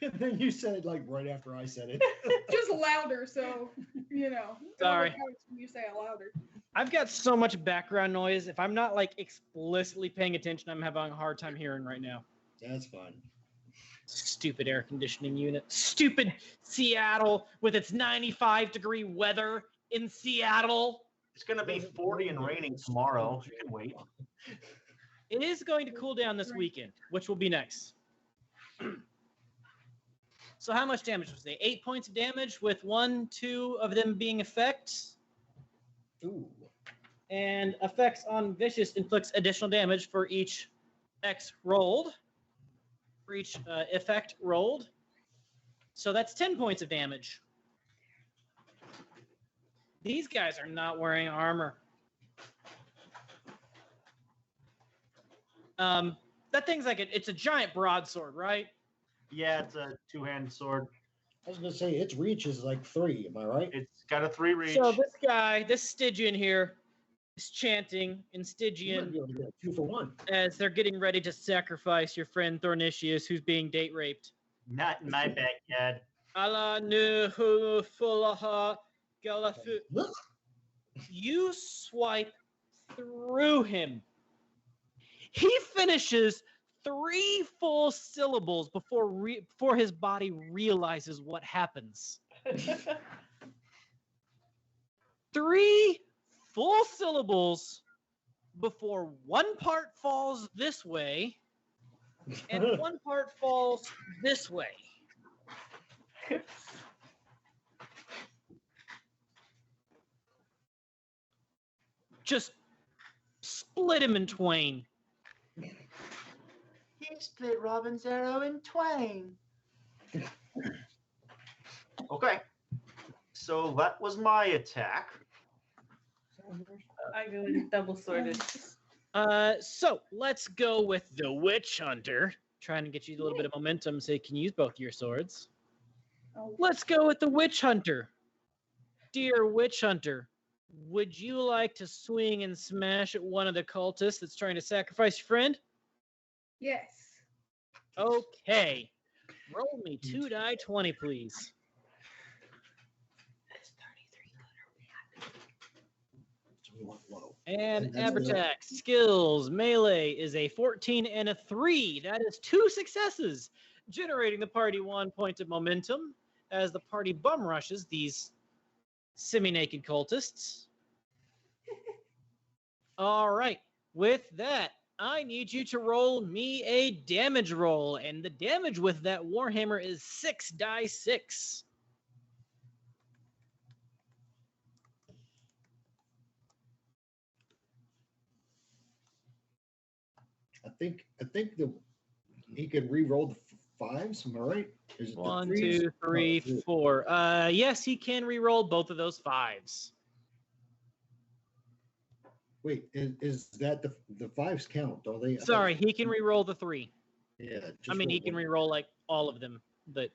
And then you said it like right after I said it. Just louder, so you know. Sorry. It helps when you say it louder. I've got so much background noise. If I'm not like explicitly paying attention, I'm having a hard time hearing right now. That's fine. Stupid air conditioning unit. Stupid Seattle with its 95-degree weather in Seattle. It's going to be 40 and raining tomorrow. You can wait. It is going to cool down this weekend, which will be nice. So how much damage was it? 8 points of damage with 1, 2 of them being effects. Ooh. And effects on Vicious inflicts additional damage for each X rolled. For each effect rolled. So that's 10 points of damage. These guys are not wearing armor. That thing's like it's a giant broadsword, right? Yeah, it's a two-handed sword. I was gonna say its reach is like 3. Am I right? It's got a 3 reach. So this guy, this Stygian here, is chanting in You might Stygian be able to get a 2 for 1. as they're getting ready to sacrifice your friend Thornicius, who's being date raped. Not in my backyard. Allah nuhu fulaha galafu. You swipe through him. He finishes 3 full syllables before his body realizes what happens. 3 full syllables before one part falls this way and one part falls this way. Just split him in twain. He split Robin's arrow in twain. Okay. So that was my attack. I go with double sworded. So let's go with the Witch Hunter. Trying to get you a little bit of momentum so you can use both your swords. Oh. Let's go with the Witch Hunter. Dear Witch Hunter, would you like to swing and smash at one of the cultists that's trying to sacrifice your friend? Yes. Okay. Roll me 2 die 20, please. So we want low. And And that's the- attack skills melee is a 14 and a 3. That is 2 successes, generating the party 1 point of momentum as the party bum rushes these semi-naked cultists. All right. With that, I need you to roll me a damage roll, and the damage with that Warhammer is 6 die 6. I think he could re-roll the 5s. Am I right? Is it the 1, 3s? 2, 3, Oh, 4. Yes, he can re-roll both of those 5s. Wait, is that the 5s count? Don't they? Sorry, he can re-roll the 3. Yeah. I mean, he can re-roll like all of them, but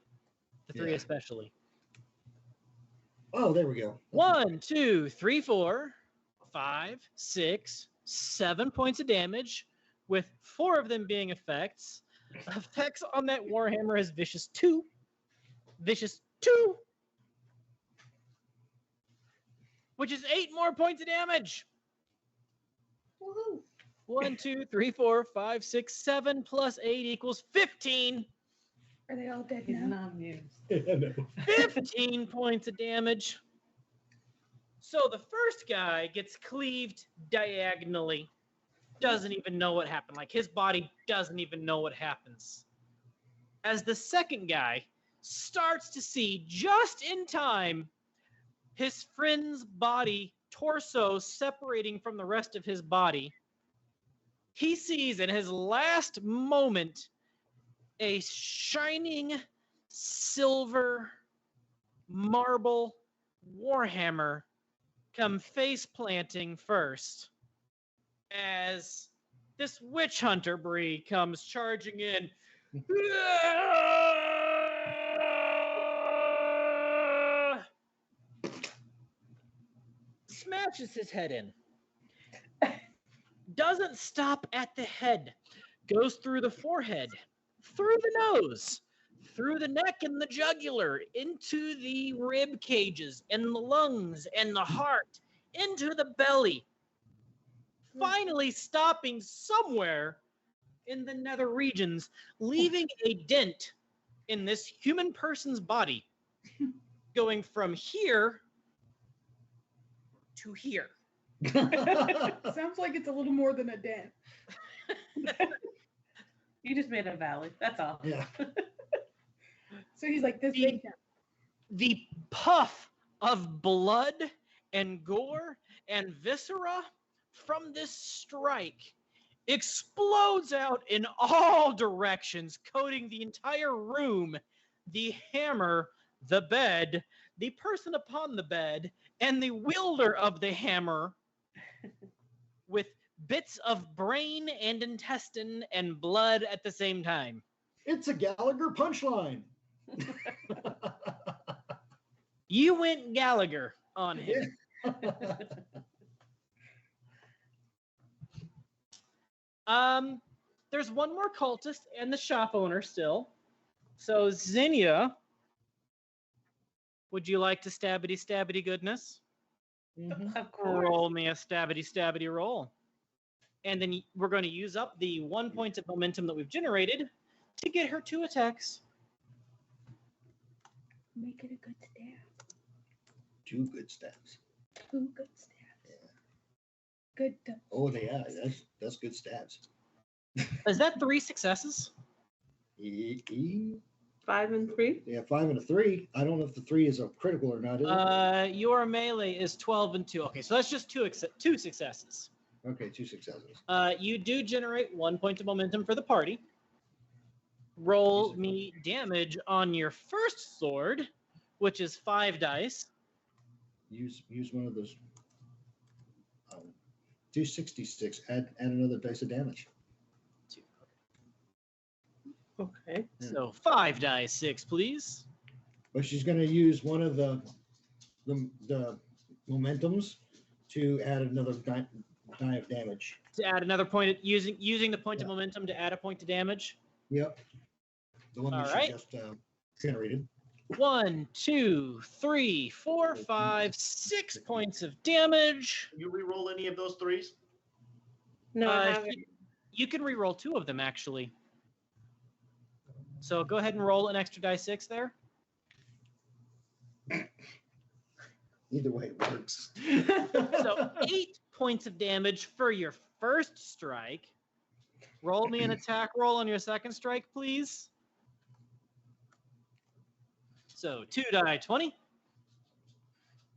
the 3 Yeah. especially. Oh, there we go. 1, 2, 3, 4, 5, 6, 7 points of damage, with 4 of them being effects. Effects on that Warhammer is Vicious 2. Vicious 2. Which is 8 more points of damage. Woohoo. 1, 2, 3, 4, 5, 6, 7 plus 8 equals 15. Are they all dead He's now? not amused. No. 15 points of damage. So the first guy gets cleaved diagonally. Doesn't even know what happened. Like his body doesn't even know what happens. As the second guy starts to see just in time his friend's body, torso separating from the rest of his body, he sees in his last moment a shining silver marble Warhammer come face planting first as this witch hunter Bree comes charging in. smashes his head in. Doesn't stop at the head. Goes through the forehead, through the nose, through the neck and the jugular, into the rib cages and the lungs and the heart, into the belly. Finally stopping somewhere in the nether regions, leaving a dent in this human person's body, going from here to here. Sounds like it's a little more than a dent. You just made a valley. That's all. Yeah. So he's like this big now. The puff of blood and gore and viscera from this strike explodes out in all directions, coating the entire room, the hammer, the bed, the person upon the bed, and the wielder of the hammer with bits of brain and intestine and blood at the same time. It's a Gallagher punchline. You went Gallagher on him. There's one more cultist and the shop owner still. So Zinnia, would you like to stabbity goodness? Of course. Roll me a stabbity roll. And then we're going to use up the 1 point of momentum that we've generated to get her 2 attacks. Make it a good stab. 2 good stabs. 2 good stabs. Good. Oh, yeah, that's good stabs. Is that 3 successes? 5 and 3. Yeah, 5 and a 3. I don't know if the 3 is a critical or not. Is it? Your melee is 12 and 2. Okay, so that's just 2 successes. Okay, 2 successes. You do generate 1 point of momentum for the party. Roll me damage on your first sword, which is 5 dice. Use one of those. 266. Add another dice of damage. 2. Okay. So 5 dice, 6, please. But she's going to use one of the momentums to add another die of damage. To add another point, using the point of momentum to add a point to damage. Yep. The one that she just generated. 1, 2, 3, 4, 5, 6 points of damage. You re-roll any of those 3s? No, I haven't. You can re-roll 2 of them, actually. So go ahead and roll an extra die 6 there. Either way, it works. So 8 points of damage for your first strike. Roll me an attack roll on your second strike, please. So 2 die 20.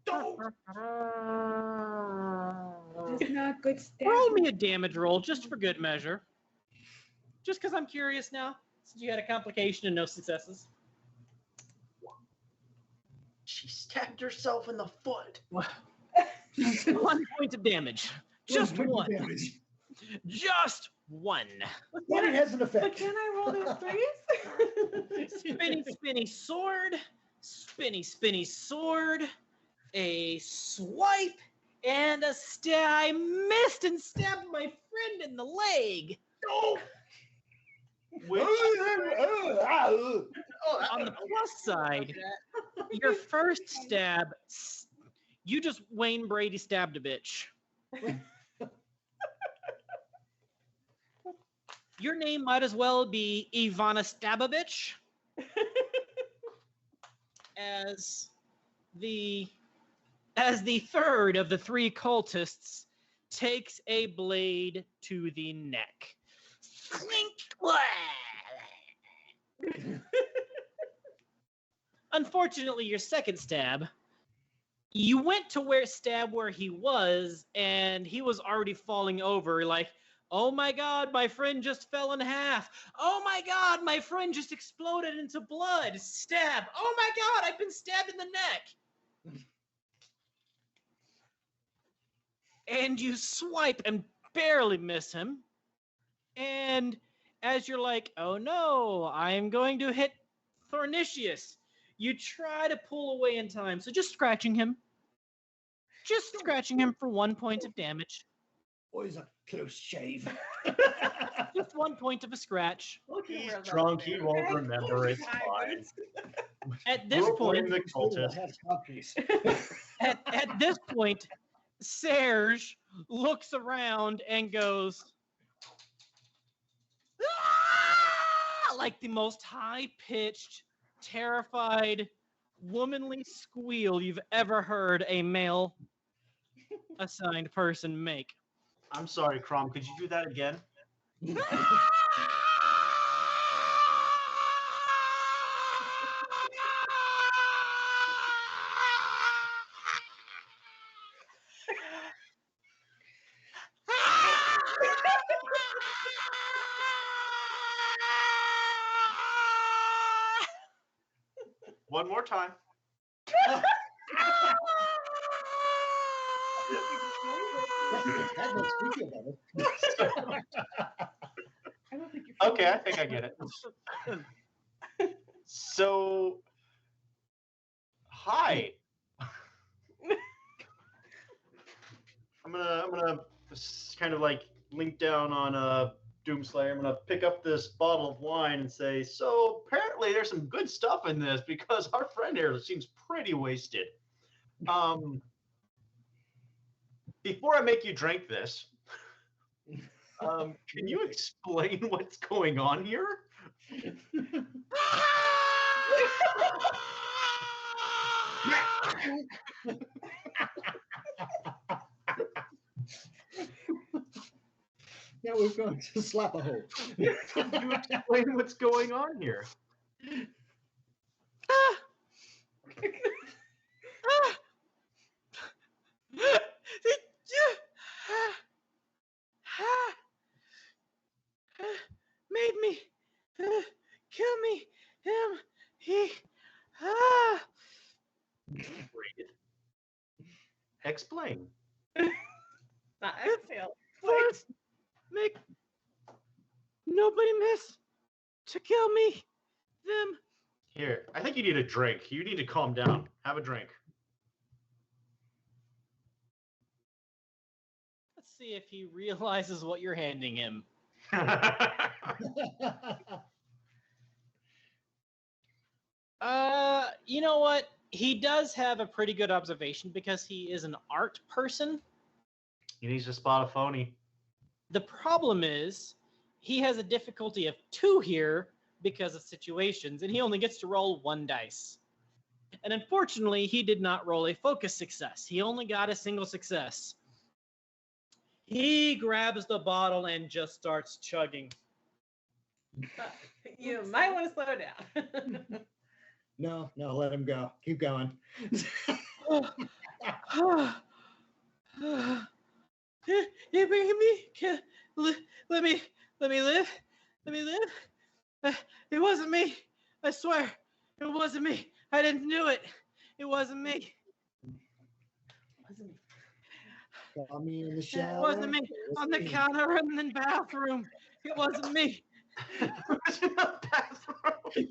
That's not good stab. Roll me a damage roll just for good measure. Just because I'm curious now, since you had a complication and no successes. She stabbed herself in the foot. 1 point of damage. Just one. Just one. But it has an But effect. can I roll those 3s? Spinny, spinny sword. Spinny, spinny sword. A swipe. And a stab. I missed and stabbed my friend in the leg. Which, On the plus side, your first stab, you just Wayne Brady stabbed a bitch. Your name might as well be Ivana Stabovich, as the third of the 3 cultists takes a blade to the neck. Clink! Unfortunately, your second stab, you went to stab where he was, and he was already falling over, like, oh my god, my friend just fell in half. Oh my god, my friend just exploded into blood. Stab. Oh my god, I've been stabbed in the neck. And you swipe and barely miss him. And as you're like, oh no, I'm going to hit Thornicius, you try to pull away in time. So just scratching him. Just scratching him for 1 point of damage. Always a close shave. Just 1 point of a scratch. He's drunk. He won't remember. It's fine. At this We'll point, blame the cultist. at this point, Serge looks around and goes, "Ah!" like the most high-pitched, terrified, womanly squeal you've ever heard a male assigned person make. I'm sorry, Crom. Could you do that again? One more time. That makes me feel better. I don't think you're Okay, I think I get it. So, hi. I'm gonna kind of like link down on Doomslayer. I'm gonna pick up this bottle of wine and say, so apparently there's some good stuff in this because our friend here seems pretty wasted. Before I make you drink this, can you explain what's going on here? Now we're going to slap a hole. Can you explain what's going on here? Made me kill me. Him. He. Explain. Exhale. First, make nobody miss to kill me. Them. Here, I think you need a drink. You need to calm down. Have a drink. Let's see if he realizes what you're handing him. You know what? He does have a pretty good observation because he is an art person. He needs to spot a phony. The problem is he has a difficulty of 2 here because of situations, and he only gets to roll 1 dice. And unfortunately, he did not roll a focus success. He only got a single success. He grabs the bottle and just starts chugging. You might want to slow down. No, let him go. Keep going. You bring me? Let me live. Let me live. It wasn't me. I swear, it wasn't me. I didn't do it. It wasn't me. Call me in the It shower. wasn't me. On the counter in the bathroom. It wasn't me. Who's in the bathroom?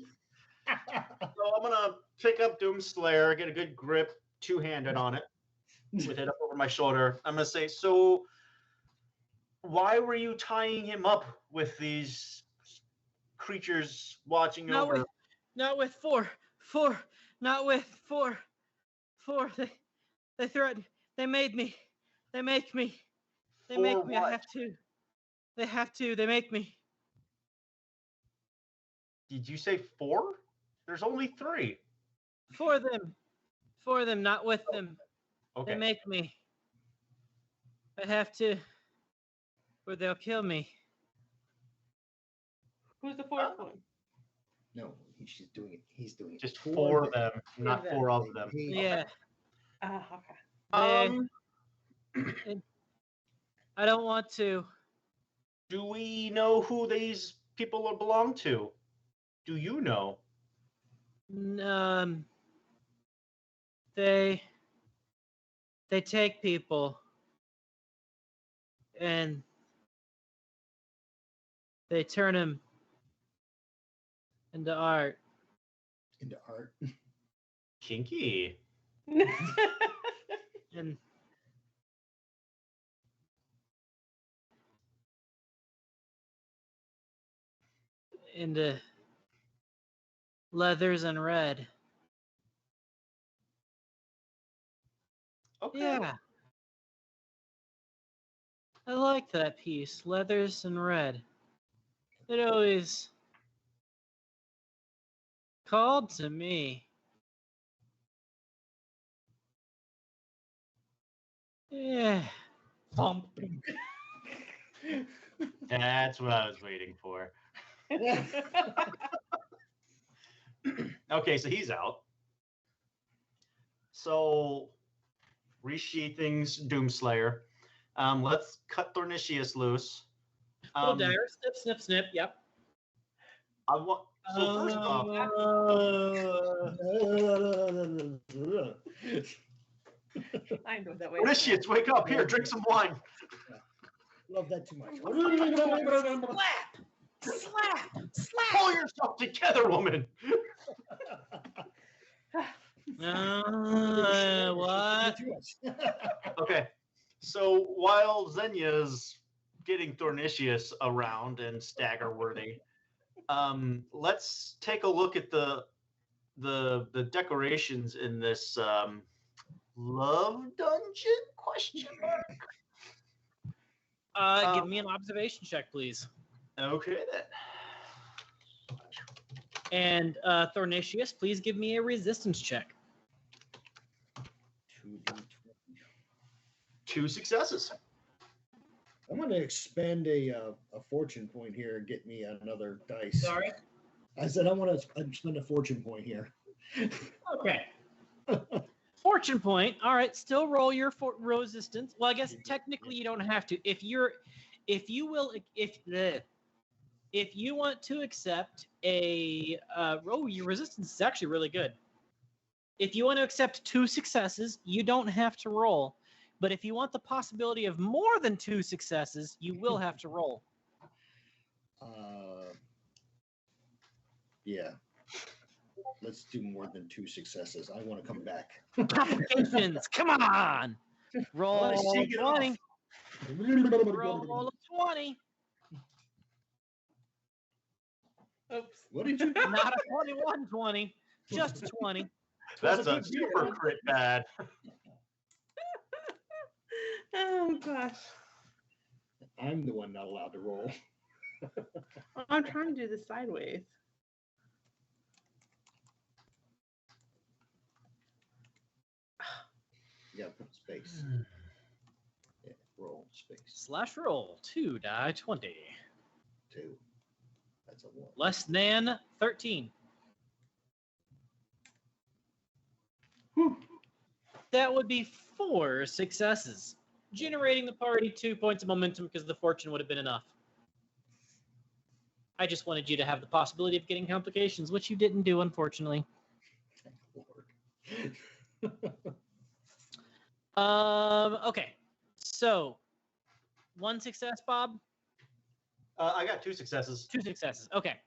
So I'm gonna pick up Doomslayer, get a good grip, two-handed on it, with it up over my shoulder. I'm gonna say, so why were you tying him up with these creatures watching over? Not with four. Not with four. They threatened. They made me. They make me. They For make me. I what? have to. They have to. They make me. Did you say 4? There's only 3. For them, not with them. Okay. They make me. I have to, or they'll kill me. Who's the fourth one? No, he's doing it. He's doing it. Just for 4 of them, not them. 4 of them. Yeah. Okay. I don't want to. Do we know who these people belong to? Do you know? They take people and they turn them into art. Into art. Kinky. And into leathers and red. Okay. Yeah. I like that piece, leathers and red. It always called to me. Yeah. Thump. That's what I was waiting for. Okay, so he's out. So, resheathings Doomslayer. Let's cut Thornicius loose. Little dagger, snip, snip, snip. Yep. I want. So first off, I know that way. Thornicius, wake up! Here, drink some wine. Love that too much. Slap! Slap! Pull yourself together, woman. What? Okay, so while Xenia's getting Thornicius around and stagger-worthy, let's take a look at the decorations in this love dungeon? Question mark. Give me an observation check, please. Okay then. And Thornicius, please give me a resistance check. 2 successes. I'm going to expend a fortune point here and get me another dice. Sorry? I said I want to spend a fortune point here. Okay. Fortune point. All right. Still roll your resistance. Well, I guess technically you don't have to. If you want to accept a your resistance is actually really good. If you want to accept 2 successes, you don't have to roll. But if you want the possibility of more than 2 successes, you will have to roll. Yeah. Let's do more than 2 successes. I want to come back. Complications. Come on. Roll 20. Roll a 20. Oops. What did you? Not a 21 20. Just a 20. That's a super crit bad. Oh gosh. I'm the one not allowed to roll. I'm trying to do this sideways. Yeah, put space. Yeah, roll space. Slash roll 2 die 20. 2. That's a 1. Less than 13. That would be 4 successes, generating the party 2 points of momentum because the fortune would have been enough. I just wanted you to have the possibility of getting complications, which you didn't do, unfortunately. Thank Lord. Okay. So, 1 success, Bob? I got 2 successes. 2 successes. Okay.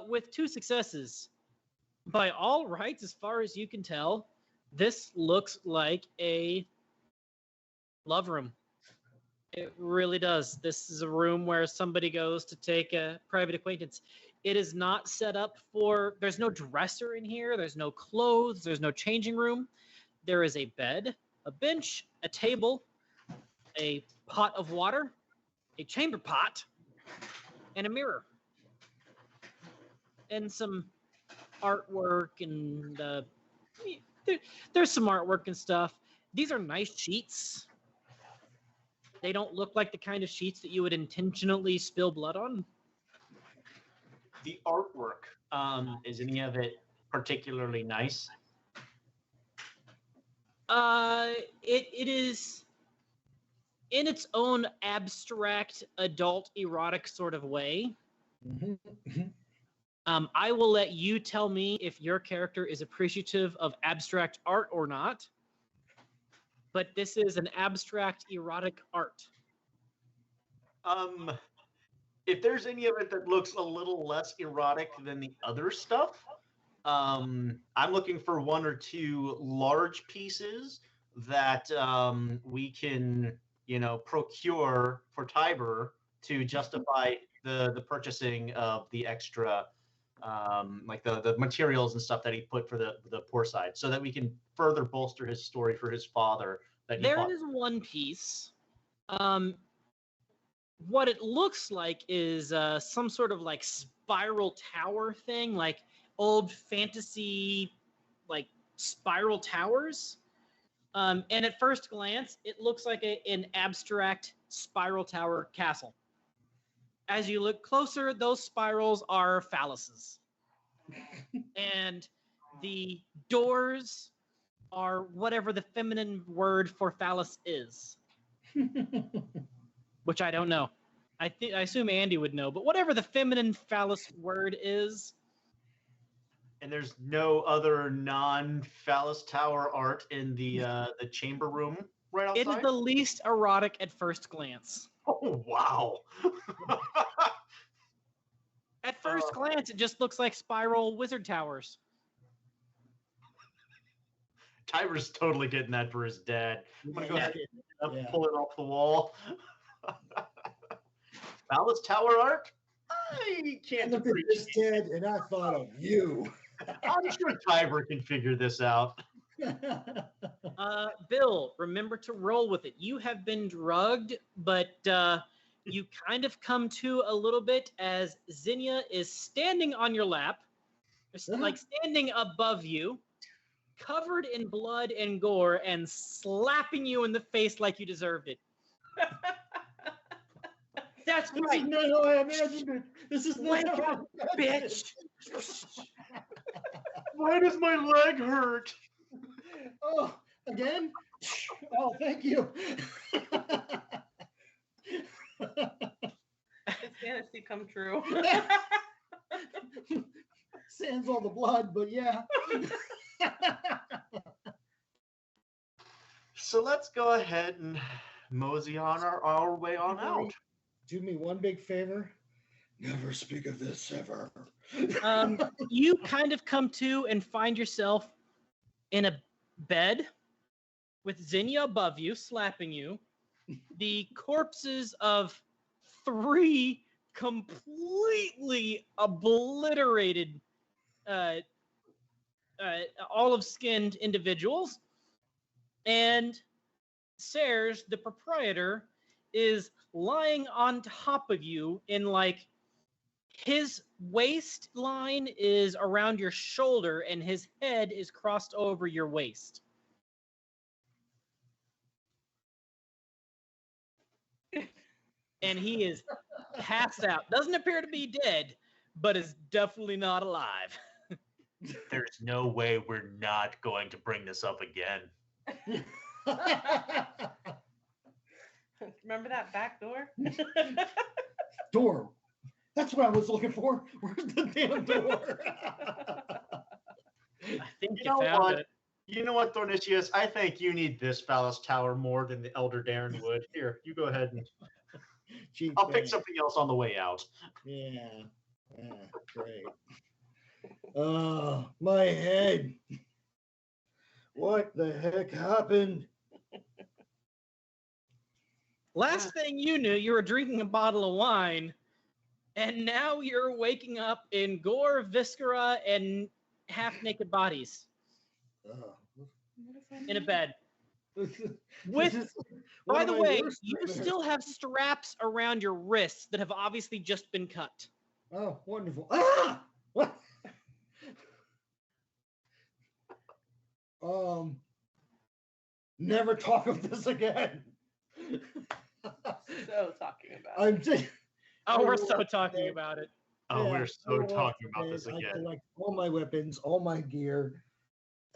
With 2 successes, by all rights, as far as you can tell, this looks like a love room. It really does. This is a room where somebody goes to take a private acquaintance. It is not set up for, there's no dresser in here. There's no clothes. There's no changing room. There is a bed, a bench, a table, a pot of water, a chamber pot, and a mirror. And some artwork and there's some artwork and stuff. These are nice sheets. They don't look like the kind of sheets that you would intentionally spill blood on. The artwork, is any of it particularly nice? It is in its own abstract, adult, erotic sort of way. I will let you tell me if your character is appreciative of abstract art or not. But this is an abstract, erotic art. If there's any of it that looks a little less erotic than the other stuff, I'm looking for 1 or 2 large pieces that we can, procure for Tiber to justify the purchasing of the extra, like the materials and stuff that he put for the Poorside, so that we can further bolster his story for his father. That he There fought. is one piece. What it looks like is some sort of like spiral tower thing, like old fantasy, like spiral towers. And at first glance, it looks like an abstract spiral tower castle. As you look closer, those spirals are phalluses. And the doors are whatever the feminine word for phallus is, which I don't know. I assume Andy would know, but whatever the feminine phallus word is. And there's no other non-phallus tower art in the chamber room right It is outside. the least erotic at first glance. Oh wow! At first glance, it just looks like spiral wizard towers. Tyber's totally getting that for his dad. I'm gonna go ahead and Yeah. pull it off the wall. Phallus tower art? I I can't looked at this appreciate. kid and I thought of you. I'm sure Tiber can figure this out. Bill, remember to roll with it. You have been drugged, but you kind of come to a little bit as Zinnia is standing on your lap, like standing above you, covered in blood and gore, and slapping you in the face like you deserved it. That's This right, is not how I imagined it. This is not Wake how I up, imagined bitch. Why does my leg hurt? it. Oh, again? Oh, thank you. It's fantasy come true. Sans all the blood, but yeah. So let's go ahead and mosey on our way on out. Do me one big favor. Never speak of this ever. You kind of come to and find yourself in a bed with Zinnia above you, slapping you. The corpses of 3 completely obliterated, olive-skinned individuals. And Serge, the proprietor, is lying on top of you in like his waistline is around your shoulder and his head is crossed over your waist. And he is passed out. Doesn't appear to be dead, but is definitely not alive. There's no way we're not going to bring this up again. Remember that back door? Door. That's what I was looking for. Where's the damn door? I think You you know found what? it. You know what, Thornicius? I think you need this phallus tower more than the Elder Darren would. Here, you go ahead and Cheap I'll pick thing. something else on the way out. Yeah. Yeah. Great. Oh, my head. What the heck happened? Last thing you knew, you were drinking a bottle of wine, and now you're waking up in gore, viscera, and half-naked bodies Oh. in a bed. This is With, one by of the my way, worst you nightmares. still have straps around your wrists that have obviously just been cut. Oh, wonderful. Ah! What? Never talk of this again. So talking about. I'm just. Oh, we're I so will- talking about it. Oh, Yeah, we're I so will talking about say this I again. collect all my weapons, all my gear.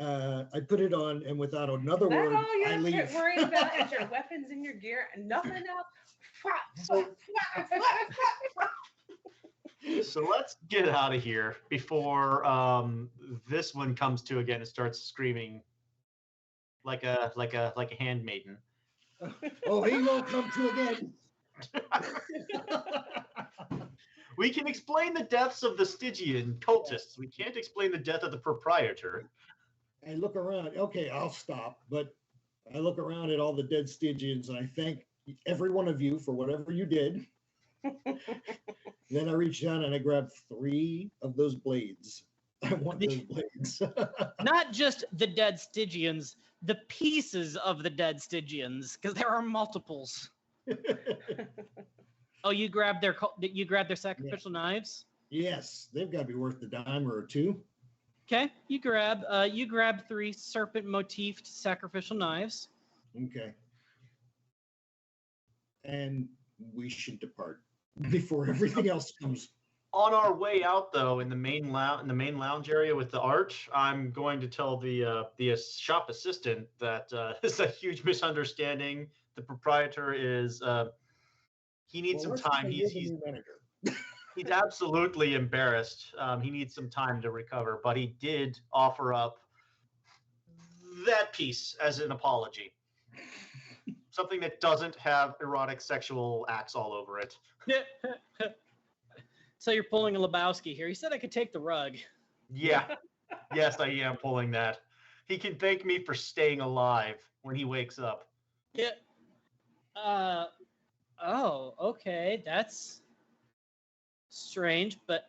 I put it on, and without another Is that word, all I you're leave. worried about? Is your weapons and your gear and nothing else? So let's get out of here before this one comes to again and starts screaming like a handmaiden. Oh, he won't come to again. We can explain the deaths of the Stygian cultists. We can't explain the death of the proprietor. I look around. Okay, I'll stop. But I look around at all the dead Stygians, and I thank every one of you for whatever you did. Then I reach down and I grab 3 of those blades. I want those blades. Not just the dead Stygians, the pieces of the dead Stygians, because there are multiples. Oh, you grabbed their sacrificial knives? Yes, they've got to be worth a dime or 2. Okay, you grab 3 serpent motifed sacrificial knives. Okay. And we should depart before everything else comes. On our way out, though, in the main lounge area with the arch, I'm going to tell the shop assistant that it's a huge misunderstanding. The proprietor is he needs some time. He's absolutely embarrassed. He needs some time to recover, but he did offer up that piece as an apology. Something that doesn't have erotic sexual acts all over it. So you're pulling a Lebowski here. He said I could take the rug. Yeah. Yes, I am pulling that. He can thank me for staying alive when he wakes up. Yeah. Oh, okay. That's strange, but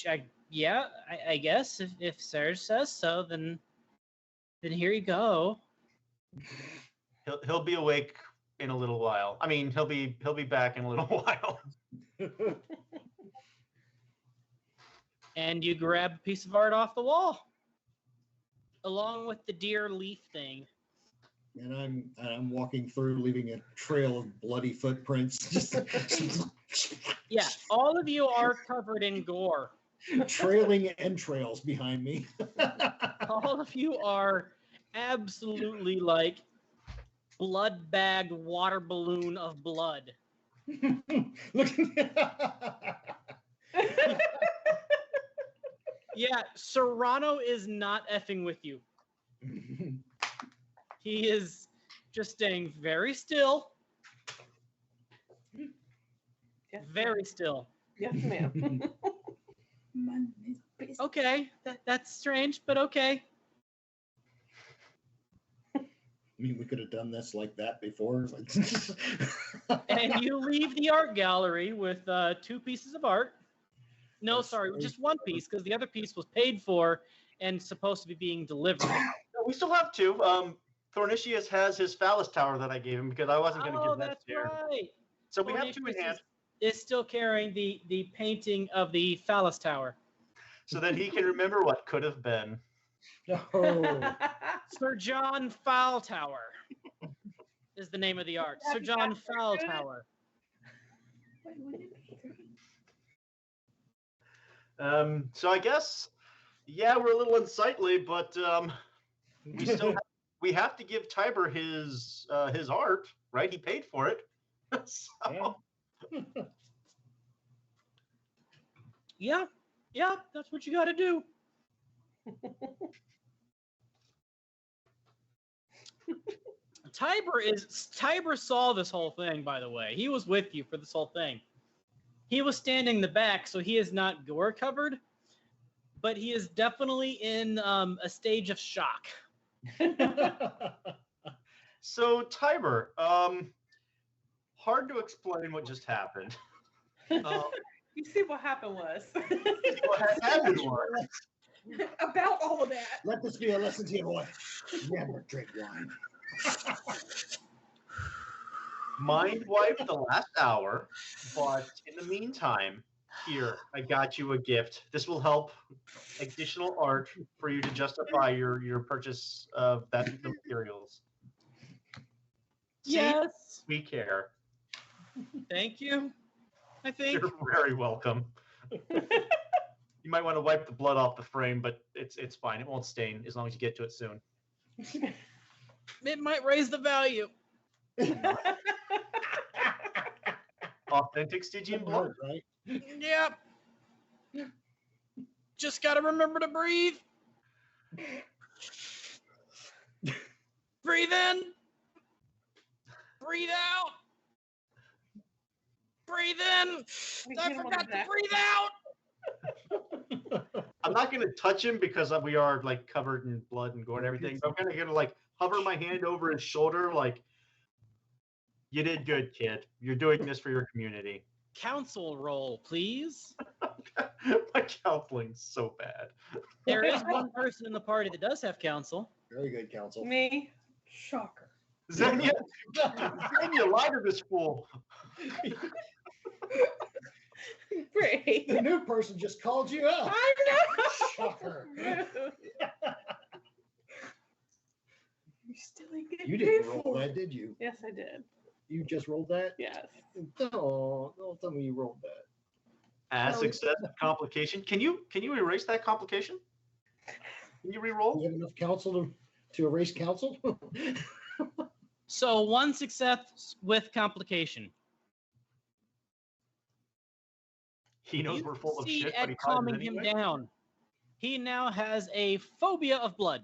I guess if Serge says so, then here you go. He'll be awake in a little while. I mean, he'll be back in a little while. And you grab a piece of art off the wall, along with the deer leaf thing. And I'm walking through, leaving a trail of bloody footprints. Yeah, all of you are covered in gore. Trailing entrails behind me. All of you are absolutely like blood bagged water balloon of blood. Look. Yeah, Serrano is not effing with you. He is just staying very still. Yes, Very still. Yes, ma'am. Okay, that's strange, but okay. I mean, we could have done this like that before. And you leave the art gallery with 2 pieces of art. No, sorry, just 1 piece, because the other piece was paid for and supposed to be being delivered. No, we still have 2. Thornicius has his phallus tower that I gave him because I wasn't going to give that to her. Right. So we have 2 in hand. Is still carrying the painting of the phallus tower. So that he can remember what could have been. Oh. Sir John Fowl Tower is the name of the art. Sir John Fowl Tower. So I guess, yeah, we're a little unsightly, but we have to give Tiber his art, right? He paid for it. So. Yeah, that's what you got to do. Tiber saw this whole thing, by the way. He was with you for this whole thing. He was standing in the back, so he is not gore covered, but he is definitely in a stage of shock. So Tiber, hard to explain what just happened. You see what happened was. What happened was. About all of that. Let this be a lesson to you, boy. Never drink wine. Mind wiped the last hour, but in the meantime, here, I got you a gift. This will help additional art for you to justify your purchase of the materials. See? Yes. We care. Thank you. I think. You're very welcome. You might want to wipe the blood off the frame, but it's fine. It won't stain as long as you get to it soon. It might raise the value. Authentic Stygian blood, right? Yep. Just got to remember to breathe. Breathe in. Breathe out. Breathe in. I forgot to breathe out. I'm not going to touch him because we are like covered in blood and gore and everything. But I'm going to like hover my hand over his shoulder, like, you did good, kid. You're doing this for your community. counsel roll, please. My counseling's so bad. There is one person in the party that does have counsel. Very good, counsel. Me. Shocker. Xenia, Xenia, lie to this fool. Great. The new person just called you out. I know. Shocker. You still ain't getting You paid didn't roll for that, it. did you? Yes, I did. You just rolled that? Yes. No, don't tell me you rolled that. As success complication. Can you erase that complication? Can you re-roll? You have enough counsel to erase counsel? So 1 success with complication. He knows You we're full of succeed shit, but he at tries calming it him anyway. down. He now has a phobia of blood,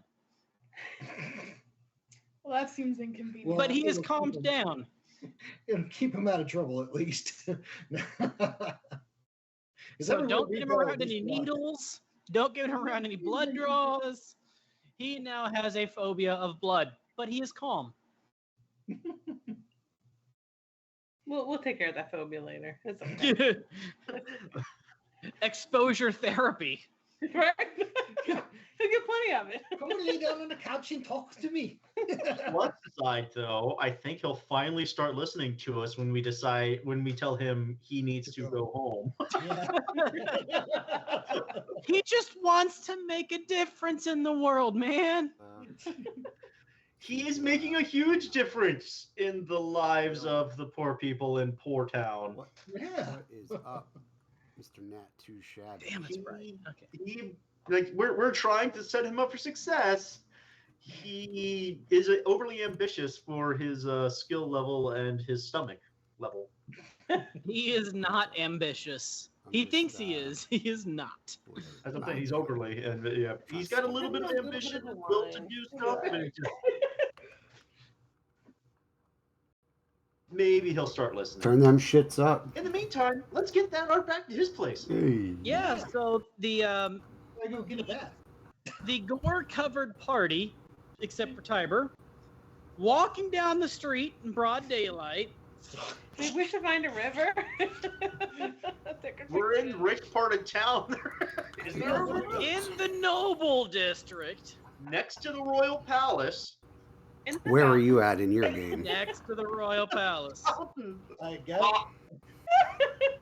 Well, that seems inconvenient. Well, but he is it'll keep calmed him- down. It'll keep him out of trouble at least. Is So that a don't real get him retail around of any this blood? needles. Don't get him around any blood draws. He now has a phobia of blood, but he is calm. We'll take care of that phobia later. It's okay. Exposure therapy. Right? He'll get plenty of it. Come and lay down on the couch and talk to me. Plus side though, I think he'll finally start listening to us when we tell him he needs to go home. He just wants to make a difference in the world, man. He is making a huge difference in the lives of the poor people in Poor Town. What, Yeah. what is up, Mr. Nat Too Shabby? Damn, it's bright. Okay. We're trying to set him up for success. He is overly ambitious for his skill level and his stomach level. He is not ambitious. He thinks he is. He is not. As I'm saying, he's overly, and yeah, he's got a little bit of ambition and will to do stuff. But it's just... Maybe he'll start listening. Turn them shits up. In the meantime, let's get that art back to his place. Hey. Yeah, so I go get a bath. the gore-covered party, except for Tiber, walking down the street in broad daylight. We should find a river. We're in the rich part of town. Is there a river? In the Noble District, Next to the Royal Palace. In the Where are mountains. you at in your game? next to the Royal Palace. I got it.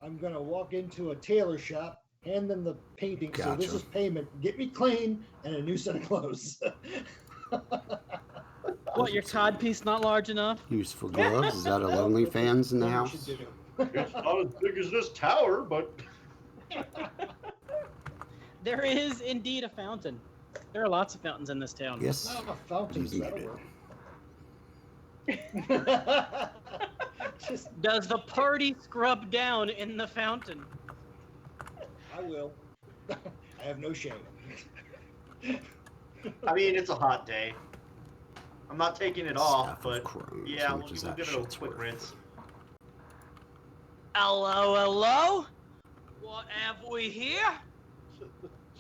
I'm gonna walk into a tailor shop, hand them the painting. So this Gotcha. is payment. Get me clean and a new set of clothes. What, your codpiece not large enough? Useful gloves? Is that a lonely fans in the What we house? should do. It's not as big as this tower, but There is indeed a fountain. There are lots of fountains in this town. Yes. Oh, fountains, He's that'll muted. work. Just, Does the party scrub down in the fountain? I will. I have no shame. I mean, it's a hot day. I'm not taking it off, Stuff of but crones. yeah, How we'll much is give that it a shit's quick worth? rinse. Hello, hello? What have we here?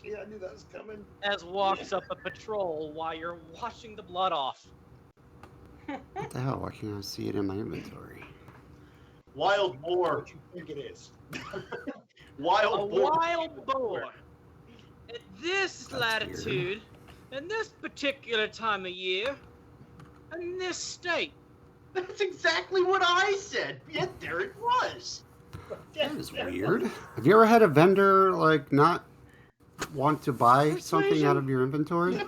Yeah, I knew that was coming. As walks up a patrol while you're washing the blood off. What the hell? Why can't I see it in my inventory? Wild boar. What you think it is? A Wild boar. wild boar. At this That's latitude, in this particular time of year, in this state. That's exactly what I said. Yet there it was. That is weird. Have you ever had a vendor like not want to buy something out of your inventory?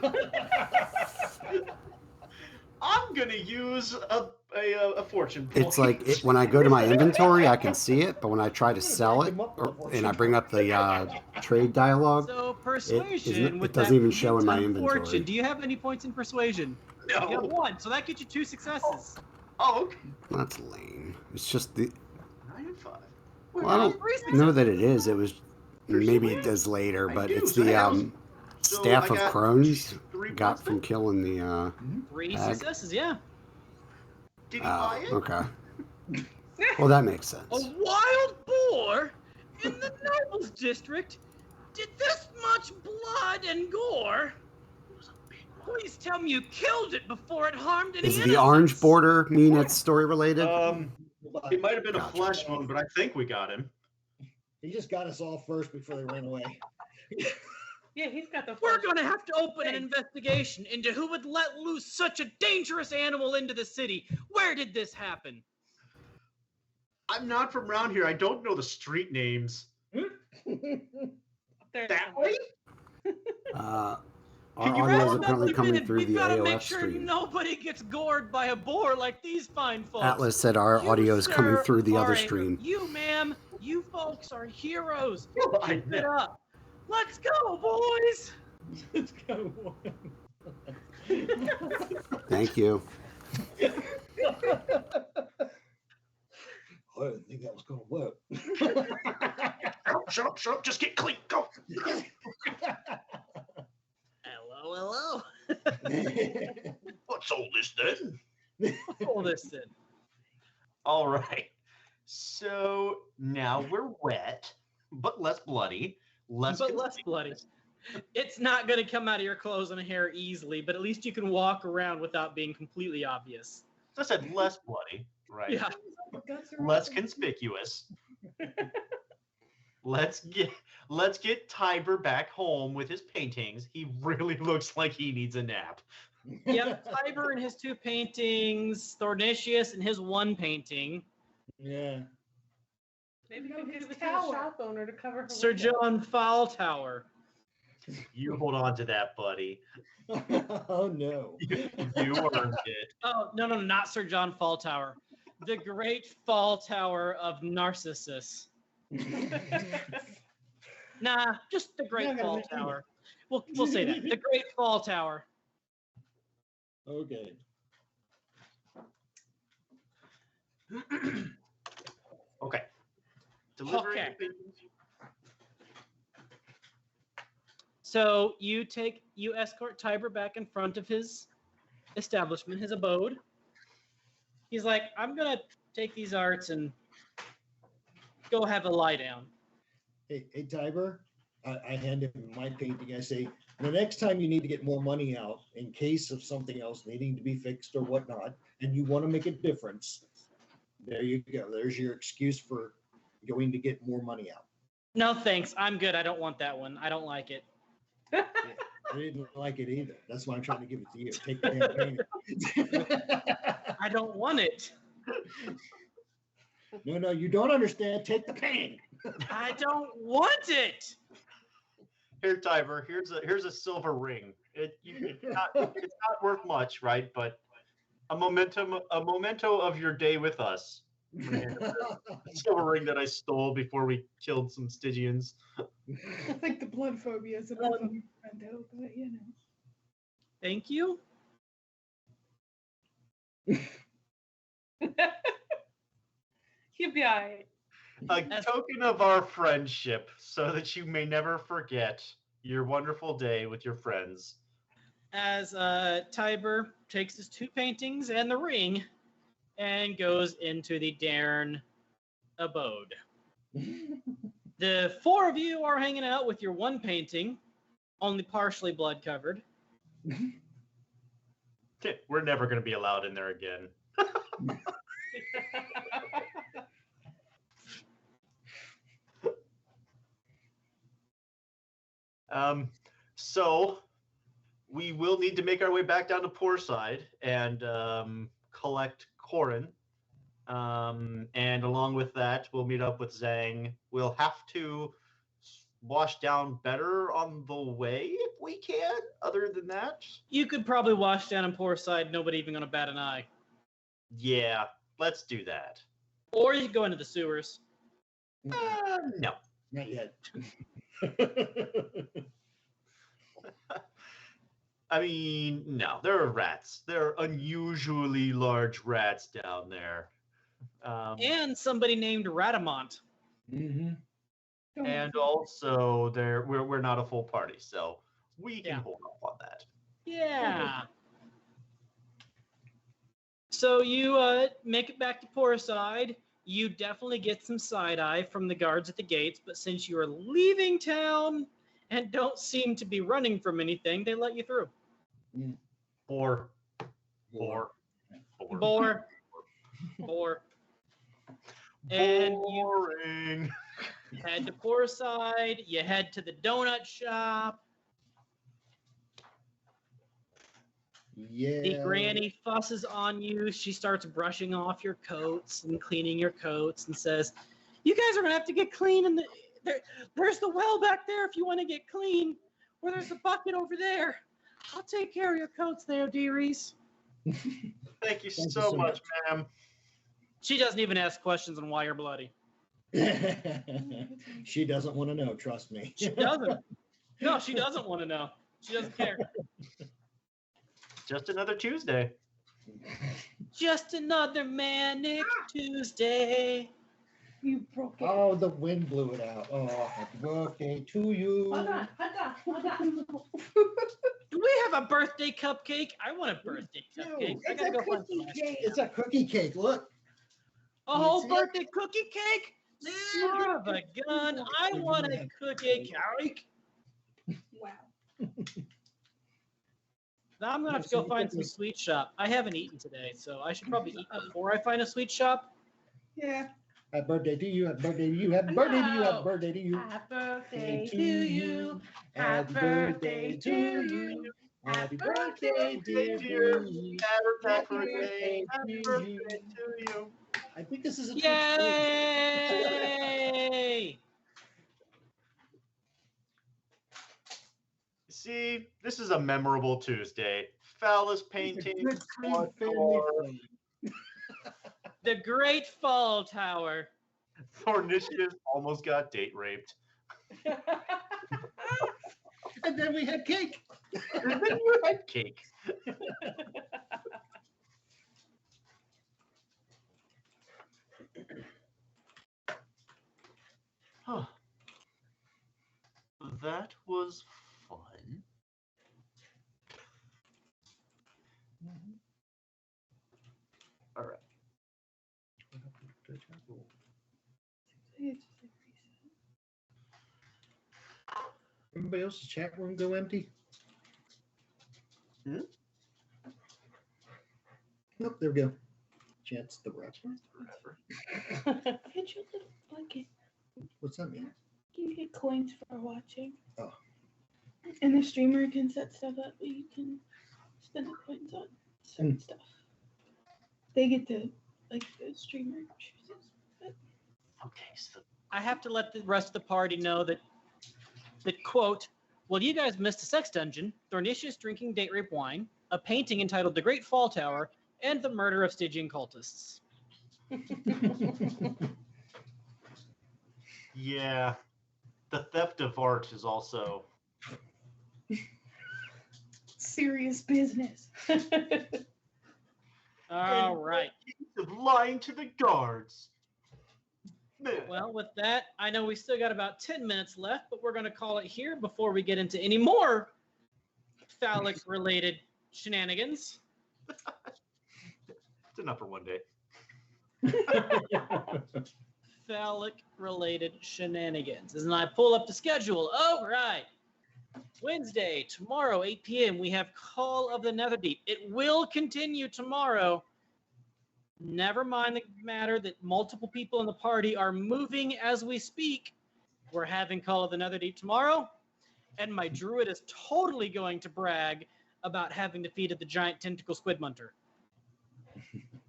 I'm gonna use a fortune point. It's like when I go to my inventory, I can see it, but when I try to sell it and I bring up the trade dialogue, So persuasion it with doesn't that even show in my unfortune. inventory. Do you have any points in persuasion? You have No. 1, so that gets you 2 successes. Oh, okay. that's lame. It's just the. 9 and 5. Well, I don't know that it is. It was maybe it does later, I but do, it's so the that was- So staff I of got crones 3 got points from then? killing the. 3 Ag. successes, yeah. Did he buy it? Okay. Well, that makes A sense. wild boar in the Nobles District did this much blood and gore. Please tell me you killed it before it harmed any Is the innocents. orange border mean it's story related? It might have been a Gotcha. flesh wound, but I think we got him. He just got us all first before they ran away. Yeah, he's got the. We're flesh. going to have to open an Thanks. investigation into who would let loose such a dangerous animal into the city. Where did this happen? I'm not from around here. I don't know the street names. There That somewhere. way? Our Can you audio is roll apparently that coming in? through We've the got to make AOF sure stream. nobody gets gored by a boar like these fine folks. Atlas said our You, audio is coming sir, through the are other a- stream. You, ma'am, you folks are heroes. I Keep it know. up. Let's go, boys. Let's go. Thank you. I didn't think that was going to work. Shut up. Just get clean. Go. Hello. What's all this then? Hold this in. All right. So now we're wet, but less bloody. Less bloody. It's not going to come out of your clothes and hair easily, but at least you can walk around without being completely obvious. So I said less bloody, right? Yeah. Less conspicuous. Let's get Tiber back home with his paintings. He really looks like he needs a nap. Yep. Tiber and his 2 paintings, Thornicius and his 1 painting, Yeah. Maybe No, we could his give it to tower. the shop owner to cover her. Sir window. John Foultower. You hold on to that, buddy. Oh no. You earned it. Oh, no, not Sir John Foultower. The Great Fall Tower of Narcissus. Nah, just the Great You're not gonna Fall make it. Tower. We'll say that. The Great Fall Tower. Okay. Okay. Delivering Okay. the paintings. So you escort Tiber back in front of his establishment, his abode. He's like, I'm gonna take these arts and go have a lie down. Hey, Tiber, I hand him my painting. I say, the next time you need to get more money out in case of something else needing to be fixed or whatnot, and you want to make a difference, there you go. There's your excuse for going to get more money out. No thanks, I'm good. I don't want that one. I don't like it. Yeah, I didn't like it either. That's why I'm trying to give it to you. Take the damn painting. I don't want it. No, you don't understand. Take the painting. I don't want it. Here, Tiber. Here's a silver ring. It's not worth much, right? But a memento of your day with us. A silver ring that I stole before we killed some Stygians. I think the blood phobia is a bit of a memento, but you know. Thank you. He'll be all right. A token of our friendship, so that you may never forget your wonderful day with your friends. As Tiber takes his 2 paintings and the ring and goes into the Dairn abode. The 4 of you are hanging out with your 1 painting, only partially blood covered. We're never going to be allowed in there again. So we will need to make our way back down to Poorside and collect Conan. And along with that, we'll meet up with Zhang. We'll have to wash down better on the way if we can. Other than that, You could probably wash down in Poorside, nobody even gonna bat an eye. yeah, let's do that. Or you could go into the sewers. No. Not yet. I mean, no, there are rats. There are unusually large rats down there. And somebody named Radamont. Mm-hmm. And also, we're not a full party, so we can Yeah. hold off on that. Yeah. So you make it back to Poorside. You definitely get some side eye from the guards at the gates, but since you are leaving town and don't seem to be running from anything, they let you through. Or. Bore. And Boring. you head to Poorside, you head to the donut shop. Yeah. The granny fusses on you. She starts brushing off your coats and cleaning your coats and says, "You guys are gonna have to get clean. And there's the well back there if you want to get clean. Or there's the bucket over there. I'll take care of your coats there, dearies." Thank you Thank you so so much, much. ma'am. She doesn't even ask questions on why you're bloody. She doesn't want to know, trust me. She doesn't. No, she doesn't want to know. She doesn't care. Just another Tuesday. Just another manic Tuesday. You broke it. Oh, the wind blew it out. Oh, happy birthday to you. Hold on. Do we have a birthday cupcake? I want a birthday cupcake. I It's gotta a go find cookie some. cake. It's a cookie cake. Look. A whole see it? birthday cookie cake? Son of a gun. I want a cookie cake. Wow. Now I'm gonna have to go find some sweet shop. I haven't eaten today, so I should probably eat before I find a sweet shop. Yeah. Happy birthday to you. Happy birthday to you. Happy birthday to you. Happy birthday to you. Happy birthday To to you. Happy birthday to you. Happy birthday, dear Boo. Happy Happy birthday. birthday Happy to birthday you. to you. I think this is a Yay! See, this is a memorable Tuesday. Phallus painting. Good, clean family fun. The Great Fall Tower. Thornicius almost got date raped. And then we had cake. And then you had cake. Huh. That was fun. All right. Everybody else's chat room go empty? Hmm? Nope, there we go. Chat's the rapper. Hit your little bucket. What's that mean? You get coins for watching. Oh. And the streamer can set stuff up that you can spend the coins on certain stuff. They get the streamer chooses. Okay, so I have to let the rest of the party know that quote, "Well, you guys missed a sex dungeon, Thornicius drinking date rape wine, a painting entitled The Great Fall Tower, and the murder of Stygian cultists." yeah, the theft of art is also Serious business. All right. of lying to the guards. Man. Well, with that, I know we still got about 10 minutes left, but we're going to call it here before we get into any more phallic-related shenanigans. It's enough for one day. Phallic-related shenanigans. As I pull up the schedule, all right. Wednesday, tomorrow, 8 p.m., we have Call of the Netherdeep. It will continue tomorrow. Never mind the matter that multiple people in the party are moving as we speak. We're having Call of the Netherdeep tomorrow, and my druid is totally going to brag about having defeated the giant tentacle squid munter.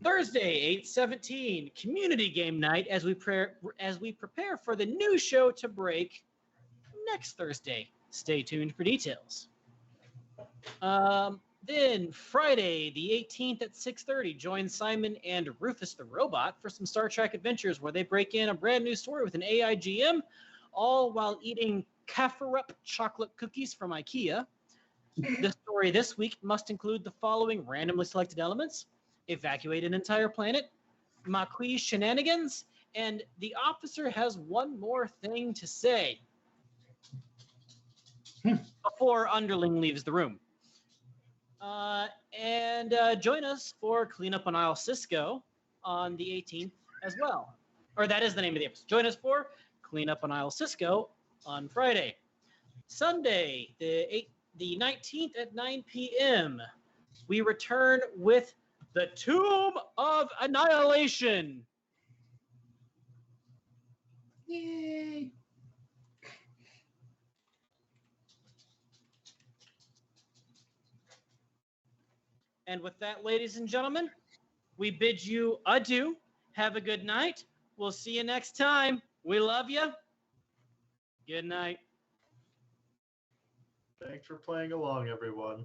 Thursday, 8/17, community game night as we prepare for the new show to break next Thursday. Stay tuned for details. Then Friday, the 18th at 6:30, join Simon and Rufus the Robot for some Star Trek adventures where they break in a brand new story with an AI GM, all while eating Kafferup chocolate cookies from IKEA. The story this week must include the following randomly selected elements: evacuate an entire planet, Maquis shenanigans, and the officer has one more thing to say before Underling leaves the room. And join us for Cleanup on Isle Cisco on the 18th as well. Or that is the name of the episode. Join us for Cleanup on Isle Cisco on Friday. Sunday, the 19th at 9 p.m., we return with The Tomb of Annihilation. Yay! And with that, ladies and gentlemen, we bid you adieu. Have a good night. We'll see you next time. We love you. Good night. Thanks for playing along, everyone.